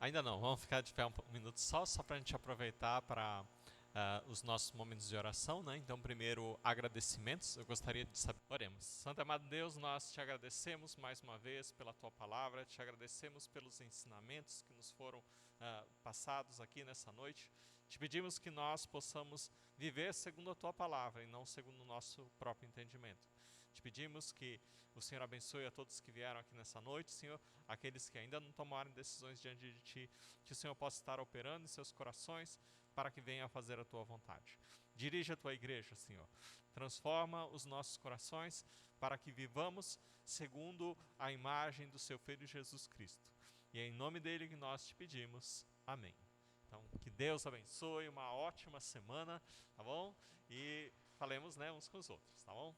Ainda não, vamos ficar de pé um minuto só para a gente aproveitar para os nossos momentos de oração, né? Então, primeiro, agradecimentos. Eu gostaria de saber. Oremos. Santo amado Deus, nós te agradecemos mais uma vez pela tua palavra, te agradecemos pelos ensinamentos que nos foram passados aqui nessa noite. Te pedimos que nós possamos viver segundo a tua palavra e não segundo o nosso próprio entendimento. Te pedimos que o Senhor abençoe a todos que vieram aqui nessa noite, Senhor, aqueles que ainda não tomaram decisões diante de Ti, que o Senhor possa estar operando em seus corações para que venha a fazer a Tua vontade. Dirige a Tua igreja, Senhor. Transforma os nossos corações para que vivamos segundo a imagem do Seu Filho Jesus Cristo. E é em nome dEle que nós te pedimos. Amém. Então, que Deus abençoe, uma ótima semana, tá bom? E falemos, né, uns com os outros, tá bom?